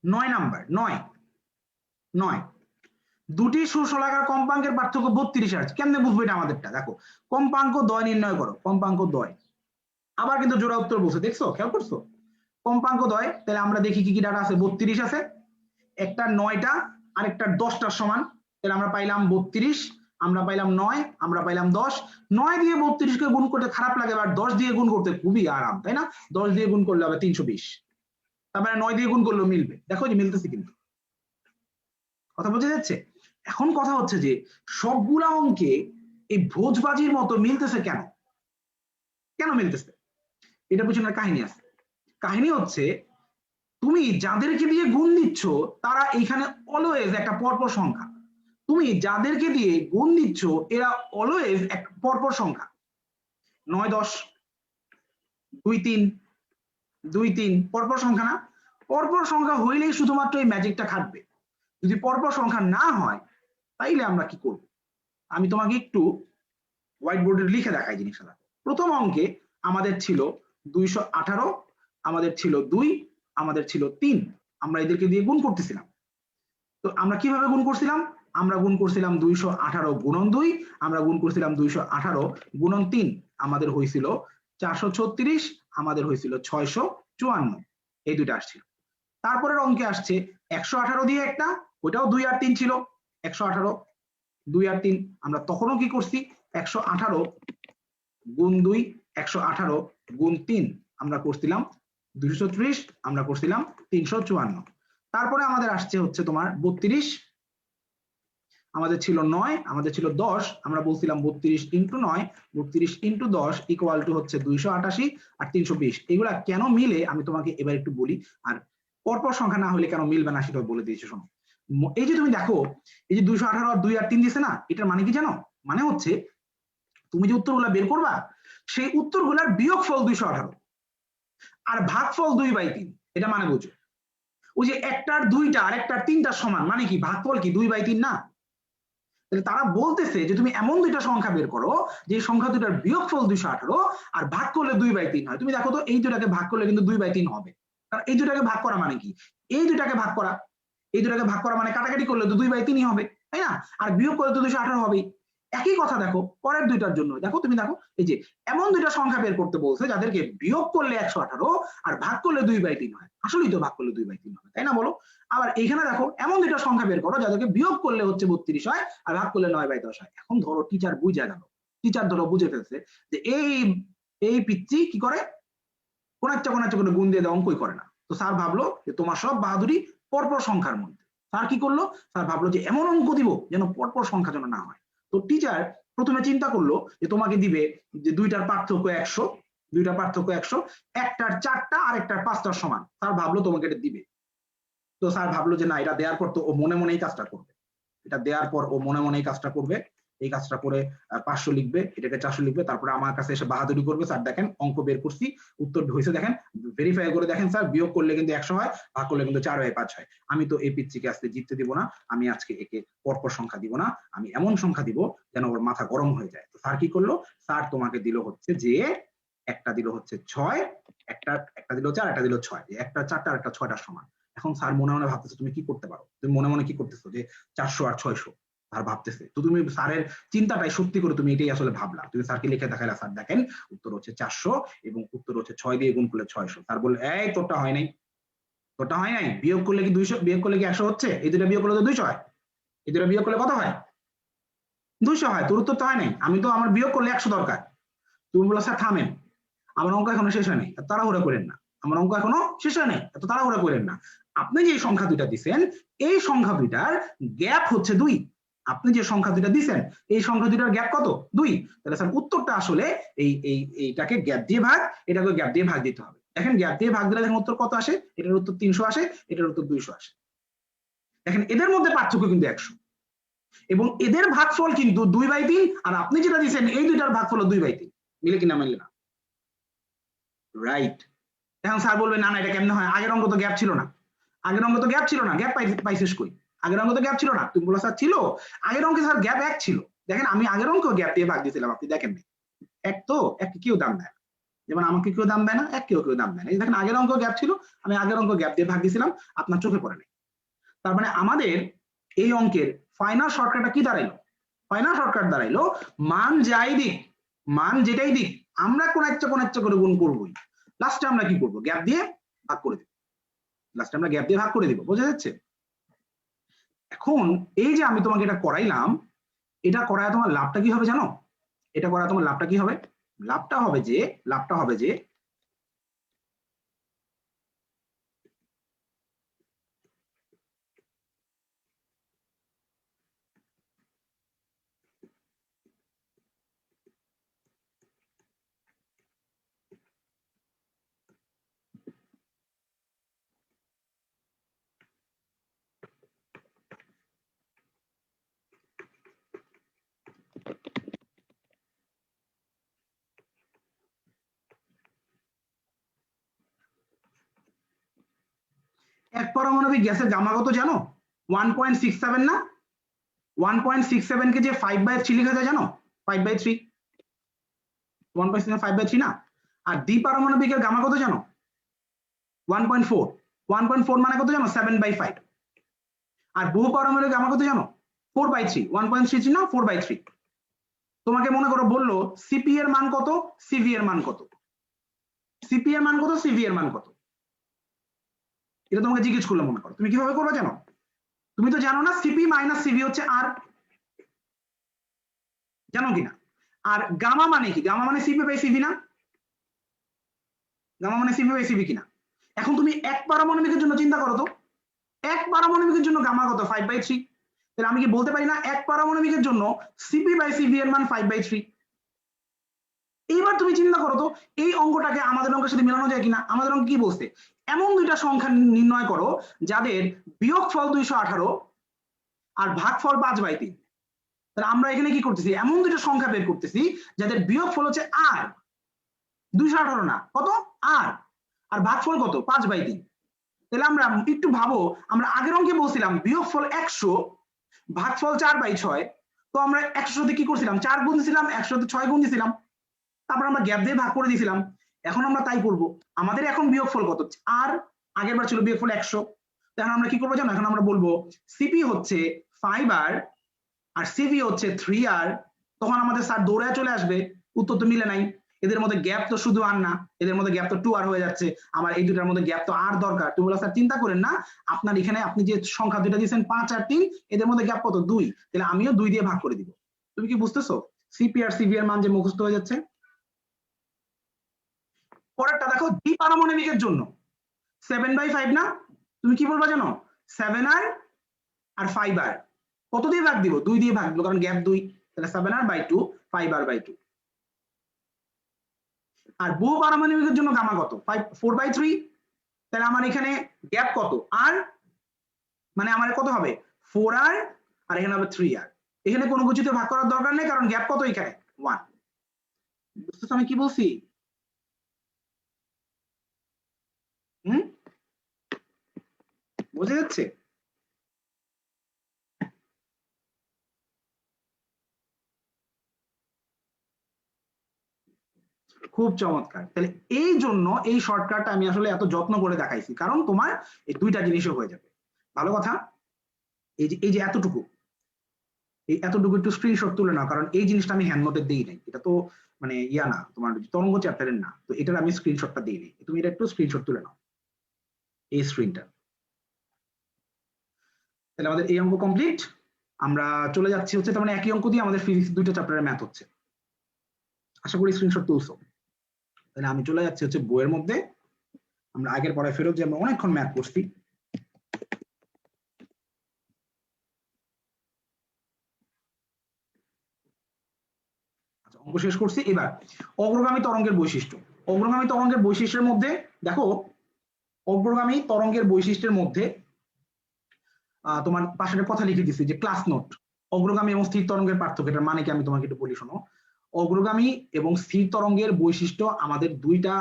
9 নাম্বার, 9 দুটি সুশলাকার কম্পাঙ্কের পার্থক্য 32 আসছে। কেমনে বুঝবো এটা আমাদেরটা, দেখো কম্পাঙ্ক দ্বয় নির্ণয় করো, কম্পাঙ্ক দ্বয়। আবার কিন্তু জোড়া উত্তর বলছে, দেখছো খেয়াল করছো, কম্পাঙ্ক দ্বয়। তাহলে আমরা দেখি কি কি ডাটা আছে, 32 আছে, একটা 9টা আর একটা 10টার সমান, তাহলে আমরা পাইলাম 32, আমরা পাইলাম 9, আমরা পাইলাম 10। 9 দিয়ে 32 কে গুণ করতে খারাপ লাগে, আর 10 দিয়ে গুণ করতে খুবই আরাম, তাই না? 10 দিয়ে গুণ করলে হবে 320, তার মানে 9 দিয়ে গুণ করলেও মিলবে। দেখো যে মিলতেছে কিন্তু, কথা বোঝা যাচ্ছে। এখন কথা হচ্ছে যে সবগুলা অঙ্কে এই ভোজবাজির মতো মিলতেছে কেন, কেন মিলতেছে, এটা পিছনে কাহিনী আছে। কাহিনী হচ্ছে তুমি যাদেরকে দিয়ে গুণ দিচ্ছ তারা এইখানে অলওয়েজ একটা পরপর সংখ্যা, তুমি যাদেরকে দিয়ে গুণ দিচ্ছ এরা অলওয়েজ এক পরপর সংখ্যা, 9 10 2 3 2 3 পরপর সংখ্যা না। পরপর সংখ্যা হইলেই শুধুমাত্র এই ম্যাজিকটা খাটবে। যদি পরপর সংখ্যা না হয় তাইলে আমরা কি করব, আমি তোমাকে একটু হোয়াইট বোর্ডে লিখে দেখাই জিনিসটা। প্রথম অঙ্কে আমাদের ছিল 218, আমাদের ছিল 2, আমাদের ছিল 3, আমরা এদেরকে দিয়ে গুণ করতেছিলাম। তো আমরা কিভাবে গুণ করছিলাম, আমরা গুণ করছিলাম 218 গুণন 2, আমরা গুণ করছিলাম 218 গুণন 3, আমাদের হয়েছিল 436, আমাদের হয়েছিল 654, এই দুইটা আসছিল। তারপরের অঙ্কে আসছে 118 দিয়ে একটা, ওইটাও 2 আর 3 ছিল, 118 2 আর 3, আমরা তখনও কি করছি 118 গুণ 2, 118 গুণ 3 আমরা করছিলাম 230, আমরা করছিলাম 354। তারপরে আমাদের আসছে হচ্ছে তোমার 32, আমাদের ছিল 9, আমাদের ছিল 10, আমরা বলছিলাম 32 ইন্টু 9, 32 ইন্টু 10 ইকুয়াল টু হচ্ছে 288 আর 320। এগুলা কেন মিলে আমি তোমাকে এবার একটু বলি, আর পরপর সংখ্যা না হলে কেন মিলবে না সেটা বলে দিয়েছি শোনো। এই যে তুমি দেখো এই যে 218 আর 2 আর 3 দিছে না, এটার মানে কি জানো, মানে হচ্ছে তুমি যে উত্তরগুলা বের করবা সেই উত্তরগুলার বিয়োগফল 218 আর ভাগফল 2/3, এটা মানে বুঝো। ওই যে একটার 2টা আর একটার 3টা সমান, মানে কি ভাগফল কি 2/3 না। তাহলে তারা বলতেছে যে তুমি এমন দুইটা সংখ্যা বের করো যে সংখ্যা দুটার বিয়োগফল 218 আর ভাগ করলে 2/3 হয়। তুমি দেখো তো এই দুটাকে ভাগ করলে কিন্তু 2/3 হবে, কারণ এই দুটাকে ভাগ করা মানে কি, এই দুটাকে ভাগ করা, এই দুটাকে ভাগ করা মানে কাটাকাটি করলে তো 2/3 হবে, তাই না? আর বিয়োগ করলে তো 218 হবেই। একই কথা দেখো পরের দুইটার জন্য, দেখো তুমি দেখো এই যে এমন দুইটা সংখ্যা বের করতে বলছে যাদেরকে বিয়োগ করলে 118 আর ভাগ করলে 2/3 হয়। আসলেই তো ভাগ করলে 2/3 হবে, তাই না বলো? আবার এইখানে দেখো এমন দুইটা সংখ্যা বের করো যাদেরকে বিয়োগ করলে হচ্ছে 32 হয় আর ভাগ করলে 9/10 হয়। এখন ধরো টিচার বুঝে গেল, টিচার ধরো বুঝে ফেলছে যে এই পিচ্চি কি করে, কোন একটা করে গুণ দিয়ে দেয়, অঙ্কই করে না। তো স্যার ভাবলো যে তোমার সব বাহাদুরি পরপর সংখ্যার মধ্যে। স্যার কি করলো, স্যার ভাবলো যে এমন অঙ্ক দিব যেন পরপর সংখ্যা যেন না হয়। তো টিচার প্রথমে চিন্তা করলো যে তোমাকে দিবে যে দুইটার পার্থক্য 100, দুইটার পার্থক্য 100, একটার 4টা আর একটার 5টার সমান। স্যার ভাবলো তোমাকে এটা দিবে। তো স্যার ভাবলো যে না, এটা দেওয়ার পর তো ও মনে মনেই কাজটা করবে, এটা দেওয়ার পর ও মনে মনেই কাজটা করবে, এই কাজটা করে 500 লিখবে, এটাকে 400 লিখবে, তারপরে আমার কাছে এসে বাহাদুরি করবে, স্যার দেখেন অঙ্ক বের করছি, উত্তর হয়েছে, দেখেন ভেরিফাই করে দেখেন স্যার, বিয়োগ করলে কিন্তু 100 হয়, ভাগ করলে কিন্তু 4/5 হয়। আমি তো এই পিচ্চিকে আজকে জিততে দিব না, আমি আজকে একে পরপর সংখ্যা দিব না, আমি এমন সংখ্যা দিব যেন ওর মাথা গরম হয়ে যায়। তো স্যার কি করলো, স্যার তোমাকে দিল হচ্ছে যে একটা দিল হচ্ছে 6, একটা দিল 4, একটা দিল 6, একটা 4টা আর একটা 6টার সমান। এখন স্যার মনে মনে ভাবতেছে তুমি কি করতে পারো, তুমি মনে মনে কি করতেছো যে 400 আর 600 স্যার ভাবতেছে। তো তুমি স্যারের চিন্তাটাই সত্যি করে তুমি এটাই আসলে ভাবলা, তুমি স্যারকে লিখে দেখাইলা, স্যার দেখেন উত্তর হচ্ছে 400 এবং উত্তর হচ্ছে 6 দিয়ে গুণ করলে 600। স্যার বলল এই তোরটা হয় নাই, তোরটা হয় নাই, বিয়োগ করলে কি 200, বিয়োগ করলে কি 100 হচ্ছে, এই দুটো বিয়োগ করলে তো 200 হয়, এই দুটো বিয়োগ করলে কত হয়, 200 হয়, তোর উত্তর তো হয় নাই, আমি তো আমার বিয়োগ করলে 100 দরকার। তুমি বললো স্যার থামেন, আমার অঙ্ক এখনো শেষ হয় নাই, তাড়াহুড়া করেন না, আমার অঙ্ক এখনো শেষ হয় নাই, এত তাড়াহুড়া করেন না। আপনি যে সংখ্যা দুইটা দিচ্ছেন এই সংখ্যা দুইটার গ্যাপ হচ্ছে 2, আপনি যে সংখ্যা দুইটা দিচ্ছেন এই সংখ্যা দুইটার গ্যাপ কত, 2। তাহলে স্যার উত্তরটা আসলে এইটাকে গ্যাপ দিয়ে ভাগ, এটাকে গ্যাপ দিয়ে ভাগ দিতে হবে। দেখেন গ্যাপ দিয়ে ভাগ দিলে দেখেন উত্তর কত আসে, এটার উত্তর 300 আসে, এটার উত্তর 200 আসে। দেখেন এদের মধ্যে পার্থক্য কিন্তু 100 এবং এদের ভাগফল কিন্তু 2/3 আর আপনি যেটা দিচ্ছেন এই দুইটার ভাগফল 2/3। মিলে কিনা মিলে না, রাইট? এখন স্যার বলবে না না এটা কেমনে হয়, আগের অঙ্ক তো গ্যাপ ছিল না, আগের অঙ্ক তো গ্যাপ ছিল না, গ্যাপ পাইছিস কই, আগের অঙ্ক তো গ্যাপ ছিল না। তুমি বলো স্যার ছিল, আগের অঙ্কে স্যার গ্যাপ 1 ছিল। দেখেন আমি আগের অঙ্ক গ্যাপ দিয়ে ভাগ দিয়েছিলাম, আপনি দেখেন এক তো এক কেউ দাম দেয় না, যেমন আমাকে কেউ দাম দেয় না, এক কেউ দাম দেয় না। এই দেখেন আগের অঙ্ক গ্যাপ ছিল, আমি আগের অঙ্ক গ্যাপ দিয়ে ভাগ দিয়েছিলাম, আপনার চোখে পড়ে নাই। তার মানে আমাদের এই অঙ্কের ফাইনাল শর্টকাটটা কি দাঁড়াইলো, ফাইনাল শর্টকাট দাঁড়াইলো মান যাই দিক, মান যেটাই দিক আমরা কোন একটা করে গুণ করবোই, লাস্টে আমরা কি করব, গ্যাপ দিয়ে ভাগ করে দেব, লাস্টে আমরা গ্যাপ দিয়ে ভাগ করে দিব। বোঝা যাচ্ছে? এখন এই যে আমি তোমাকে এটা করাইলাম, এটা করায় তোমার লাভটা কি হবে জানো, এটা করায় তোমার লাভটা কি হবে, লাভটা হবে যে এক পারমাণবিক গ্যাসের গামা কত জানো, 1.67 না, 1.67 কে যে 5/3 লিখা যায় জানো, 5/3, 1.67 5/3 না। আর দ্বি পারমাণবিকের গামা কত জানো, 1.4, 1.4 মানে কত জানো, 7/5। আর বহু পারমাণবিক গামা কত জানো, 4/3, 1.33 না 4/3। তোমাকে মনে করো বললো সিপি এর মান কত, সিভি এর মান কত, সিপি এর মান কত, সিভি এর মান কত, এটা তোমাকে জিজ্ঞেস করলাম, মনে করো তুমি কিভাবে করবে জানো, তুমি তো জানো না সিপি মাইনাস সিভি হচ্ছে আর, জানো কিনা? আর গামা মানে কি, গামা মানে সিপি বাই সিভি না, গামা মানে সিপি বাই সিভি কিনা। এখন তুমি এক পারমাণবিকের জন্য চিন্তা করো তো, এক পারমাণবিকের জন্য গামা কত, 5/3। তাহলে আমি কি বলতে পারি না এক পারমাণবিকের জন্য সিপি বাই সিভি এর মান 5/3। এইবার তুমি চিন্তা করো তো এই অঙ্কটাকে আমাদের অঙ্কের সাথে মেলানো যায় কিনা। আমাদের অঙ্ক কি বলছে, এমন দুইটা সংখ্যা নির্ণয় করো যাদের বিয়োগফল 218 আর ভাগফল 5/3। তাহলে আমরা এখানে কি করতেছি, এমন দুইটা সংখ্যা বের করতেছি যাদের বিয়োগফল হচ্ছে আর, 218 না কত, আর ভাগফল কত, 5/3। তাহলে আমরা একটু ভাবো, আমরা আগের অঙ্কে বলছিলাম বিয়োগফল 100, ভাগফল 4/6। তো আমরা 100 সাথে কি করছিলাম, 4 গুণ দিছিলাম, 100 সাথে 6 গুণ দিছিলাম, তারপর আমরা গ্যাপ দিয়ে ভাগ করে দিয়েছিলাম। এখন আমরা তাই করব, আমাদের এখন বিয়োগফল কত, আর আগের বার ছিল বিয়োগফল 100। এখন আমরা কি করবো জানো, এখন আমরা বলবো সিপি হচ্ছে 5R আর সিভি হচ্ছে 3R তখন আমাদের স্যার দৌড়ায় চলে আসবে, উত্তর তো মিলে নাই, এদের মধ্যে গ্যাপ তো শুধু আর না, এদের মধ্যে গ্যাপ তো 2r হয়ে যাচ্ছে, আমার এই দুটার মধ্যে গ্যাপ তো আর দরকার। তুমি বলো স্যার চিন্তা করেন না, আপনার এখানে আপনি যে সংখ্যা দুইটা দিয়েছেন 5 আর 3, এদের মধ্যে গ্যাপ কত 2, তাহলে আমিও 2 দিয়ে ভাগ করে দিব। তুমি কি বুঝতেছো সিপি আর সিভি এর মান যে মুখস্থ হয়ে যাচ্ছে? পরেরটা দেখো দ্বি পারমাণবিকের জন্য 7/5 না, তুমি কি বলবা জানো? 7r আর 5r কত দিয়ে ভাগ দিব? 2 দিয়ে ভাগ দিব, কারণ গ্যাপ 2, তাহলে 7r/2 5r/2। আর বহু পারমাণবিকের জন্য গামা কত? 4/3, তাহলে আমার এখানে গ্যাপ কত? আর মানে আমার কত হবে? 4r আর এখানে হবে 3r। এখানে কোনো কিছুতে ভাগ করার দরকার নেই, কারণ গ্যাপ কত এখানে? 1। বুঝতেছো আমি কি বলছি? বোঝা যাচ্ছে? খুব চমৎকার। তাহলে এই জন্য এই শর্টকাটটা আমি আসলে এত যত্ন করে দেখাইছি, কারণ তোমার এই দুইটা জিনিসও হয়ে যাবে। ভালো কথা। এই যে এতটুকু, এই এতটুকু একটু স্ক্রিনশট তুলে নাও, কারণ এই জিনিসটা আমি হ্যান্ড নোটে দিই নাই, এটা তো মানে ইয়া না, তোমার তরঙ্গ চ্যাপ্টারের না, তো এটার আমি স্ক্রিনশটটা দিই নাই, তুমি এটা একটু স্ক্রিনশট তুলে নাও, এই স্ক্রিনটা। তাহলে আমাদের এই অঙ্ক কমপ্লিট। আমরা চলে যাচ্ছি হচ্ছে, তার মানে একই অঙ্ক দিয়ে আমাদের ফিজিক্স দুইটা চ্যাপ্টারের ম্যাথ হচ্ছে। আশা করি স্ক্রিনশট তুলছো। তাহলে আমি চলে যাচ্ছি হচ্ছে বইয়ের মধ্যে, আমরা আগের পড়ায় ফেরত যে আমরা অনেকক্ষণ ম্যাথ করছি। আচ্ছা, অঙ্ক শেষ করছি। এবার অগ্রগামী তরঙ্গের বৈশিষ্ট্য। অগ্রগামী তরঙ্গের বৈশিষ্ট্যের মধ্যে দেখো, অগ্রগামী তরঙ্গের বৈশিষ্ট্যের মধ্যে তোমার পাশের কথা লিখে দিচ্ছি যে ক্লাস নোট, অগ্রগামী এবং স্থির তরঙ্গের পার্থক্য। এটার মানে কি আমি তোমাকে একটু বলি, শোনো। অগ্রগামী এবং স্থির তরঙ্গের বৈশিষ্ট্য আমাদের দুইটা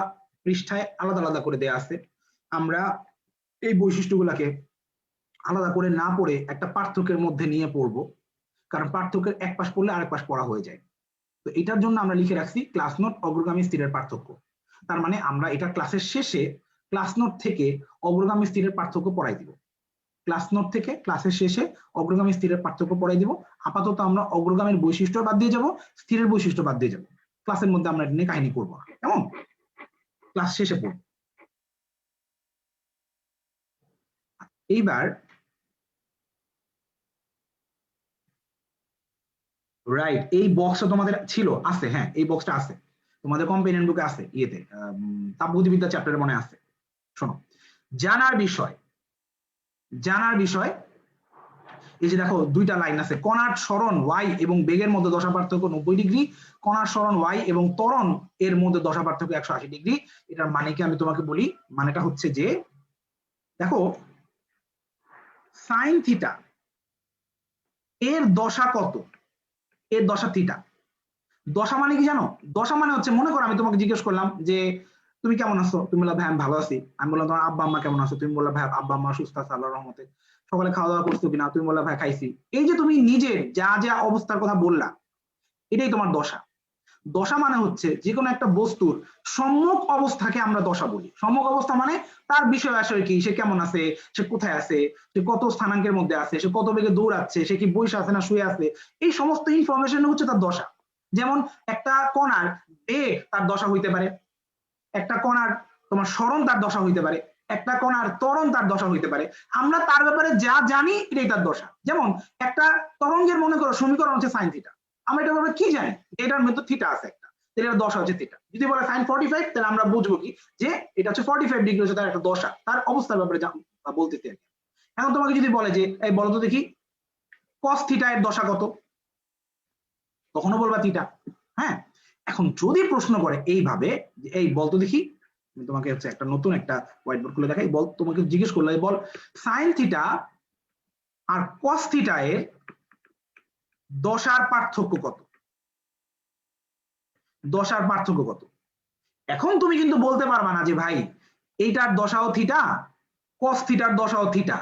পৃষ্ঠায় আলাদা আলাদা করে দেয়া আছে। আমরা এই বৈশিষ্ট্যগুলোকে আলাদা করে না পড়ে একটা পার্থক্যের মধ্যে নিয়ে পড়বো, কারণ পার্থক্যের এক পাশ পড়লে আরেক পাশ পড়া হয়ে যায়। তো এটার জন্য আমরা লিখে রাখছি ক্লাস নোট অগ্রগামী স্থিরের পার্থক্য। তার মানে আমরা এটা ক্লাসের শেষে ক্লাস নোট থেকে অগ্রগামী স্থিরের পার্থক্য পড়াই দিব। ক্লাস নোট থেকে ক্লাসের শেষে অগ্রগামী স্থিরের পার্থক্য পড়াই দিব। আপাতত আমরা অগ্রগামীর বৈশিষ্ট্য বাদ দিয়ে যাব, স্থিরের বৈশিষ্ট্য বাদ দিয়ে যাব। ক্লাসের মধ্যে আমরা এটা নিয়ে কাহিনী করবো না, কেমন? ক্লাস শেষে পড়ব। এইবার রাইট, এই বক্সটা তোমাদের ছিল, আছে, হ্যাঁ এই বক্সটা আছে তোমাদের কম্পেনিয়ন বুকে আছে, ইয়েতে তাপগতিবিদ্যা চ্যাপ্টারে মনে আছে। শোনো, জানার বিষয়, জানার বিষয়, এই যে দেখো দুইটা লাইন আছে, কণার সরণ ওয়াই এবং বেগের মধ্যে দশা পার্থক্য 90 ডিগ্রি, কণার সরণ ওয়াই এবং ত্বরণ এর মধ্যে দশা পার্থক্য 180 ডিগ্রি। এটার মানে কি আমি তোমাকে বলি, মানেটা হচ্ছে যে দেখো সাইন থিটা এর দশা কত, এর দশা থিটা। দশা মানে কি জানো? দশা মানে হচ্ছে, মনে করো আমি তোমাকে জিজ্ঞেস করলাম যে তুমি কেমন আছো, তুমি বললা ভাই আমি ভালো আছি। আমি বললাম তোমার আব্বা আম্মা কেমন আছো, তুমি বললা ভাই আব্বা আম্মা সুস্থ আছে আল্লাহর রহমতে। সকালে খাওয়া দাওয়া করছো কিনা, তুমি বললা ভাই খাইছি। এই যে তুমি নিজের যা যা অবস্থার কথা বললা, এটাই তোমার দশা। দশা মানে হচ্ছে যে কোনো একটা বস্তুর সম্মুখ অবস্থাকে আমরা দশা বলি। সম্মুখ অবস্থা মানে তার বিষয় আসলে কি, সে কেমন আছে, সে কোথায় আছে, সে কত স্থানাঙ্কের মধ্যে আছে, সে কত বেগে দৌড়াচ্ছে, সে কি বসে আছে না শুয়ে আছে, এই সমস্ত ইনফরমেশন হচ্ছে তার দশা। যেমন একটা কণার বেগ তার দশা হইতে পারে, একটা কণার তোমার সরণ তার দশা হইতে পারে, একটা কণার ত্বরণ তার দশা হইতে পারে। আমরা তার ব্যাপারে যা জানি এটাই তার দশা। যেমন একটা তরঙ্গের মনে করো সমীকরণ হচ্ছে সাইন থিটা, আমরা এটার ব্যাপারে কি জানি, এটার মধ্যে থিটা আছে একটা, তাহলে এর দশা হচ্ছে থিটা। যদি বলে সাইন 45, তাহলে আমরা বুঝবো কি যে এটা হচ্ছে 45 ডিগ্রি হচ্ছে তার একটা দশা, তার অবস্থার ব্যাপারে বলতেছি। এখন তোমাকে যদি বলে যে এই বলো তো দেখি cos থিটা এর দশা কত, তখনও বলবা থিটা। হ্যাঁ, এখন যদি প্রশ্ন করে এইভাবে, এই বলতো দেখি, আমি তোমাকে হচ্ছে একটা নতুন একটা হোয়াইট বোর্ড খুলে দেখাই, বল তোমাকে জিজ্ঞেস করলে বল সাইন থিটা আর কস থিটা এর দশার পার্থক্য কত, দশার পার্থক্য কত। এখন তুমি কিন্তু বলতে পারবা না যে ভাই এইটার দশাও থিটা, কস থিটার দশাও থিটা,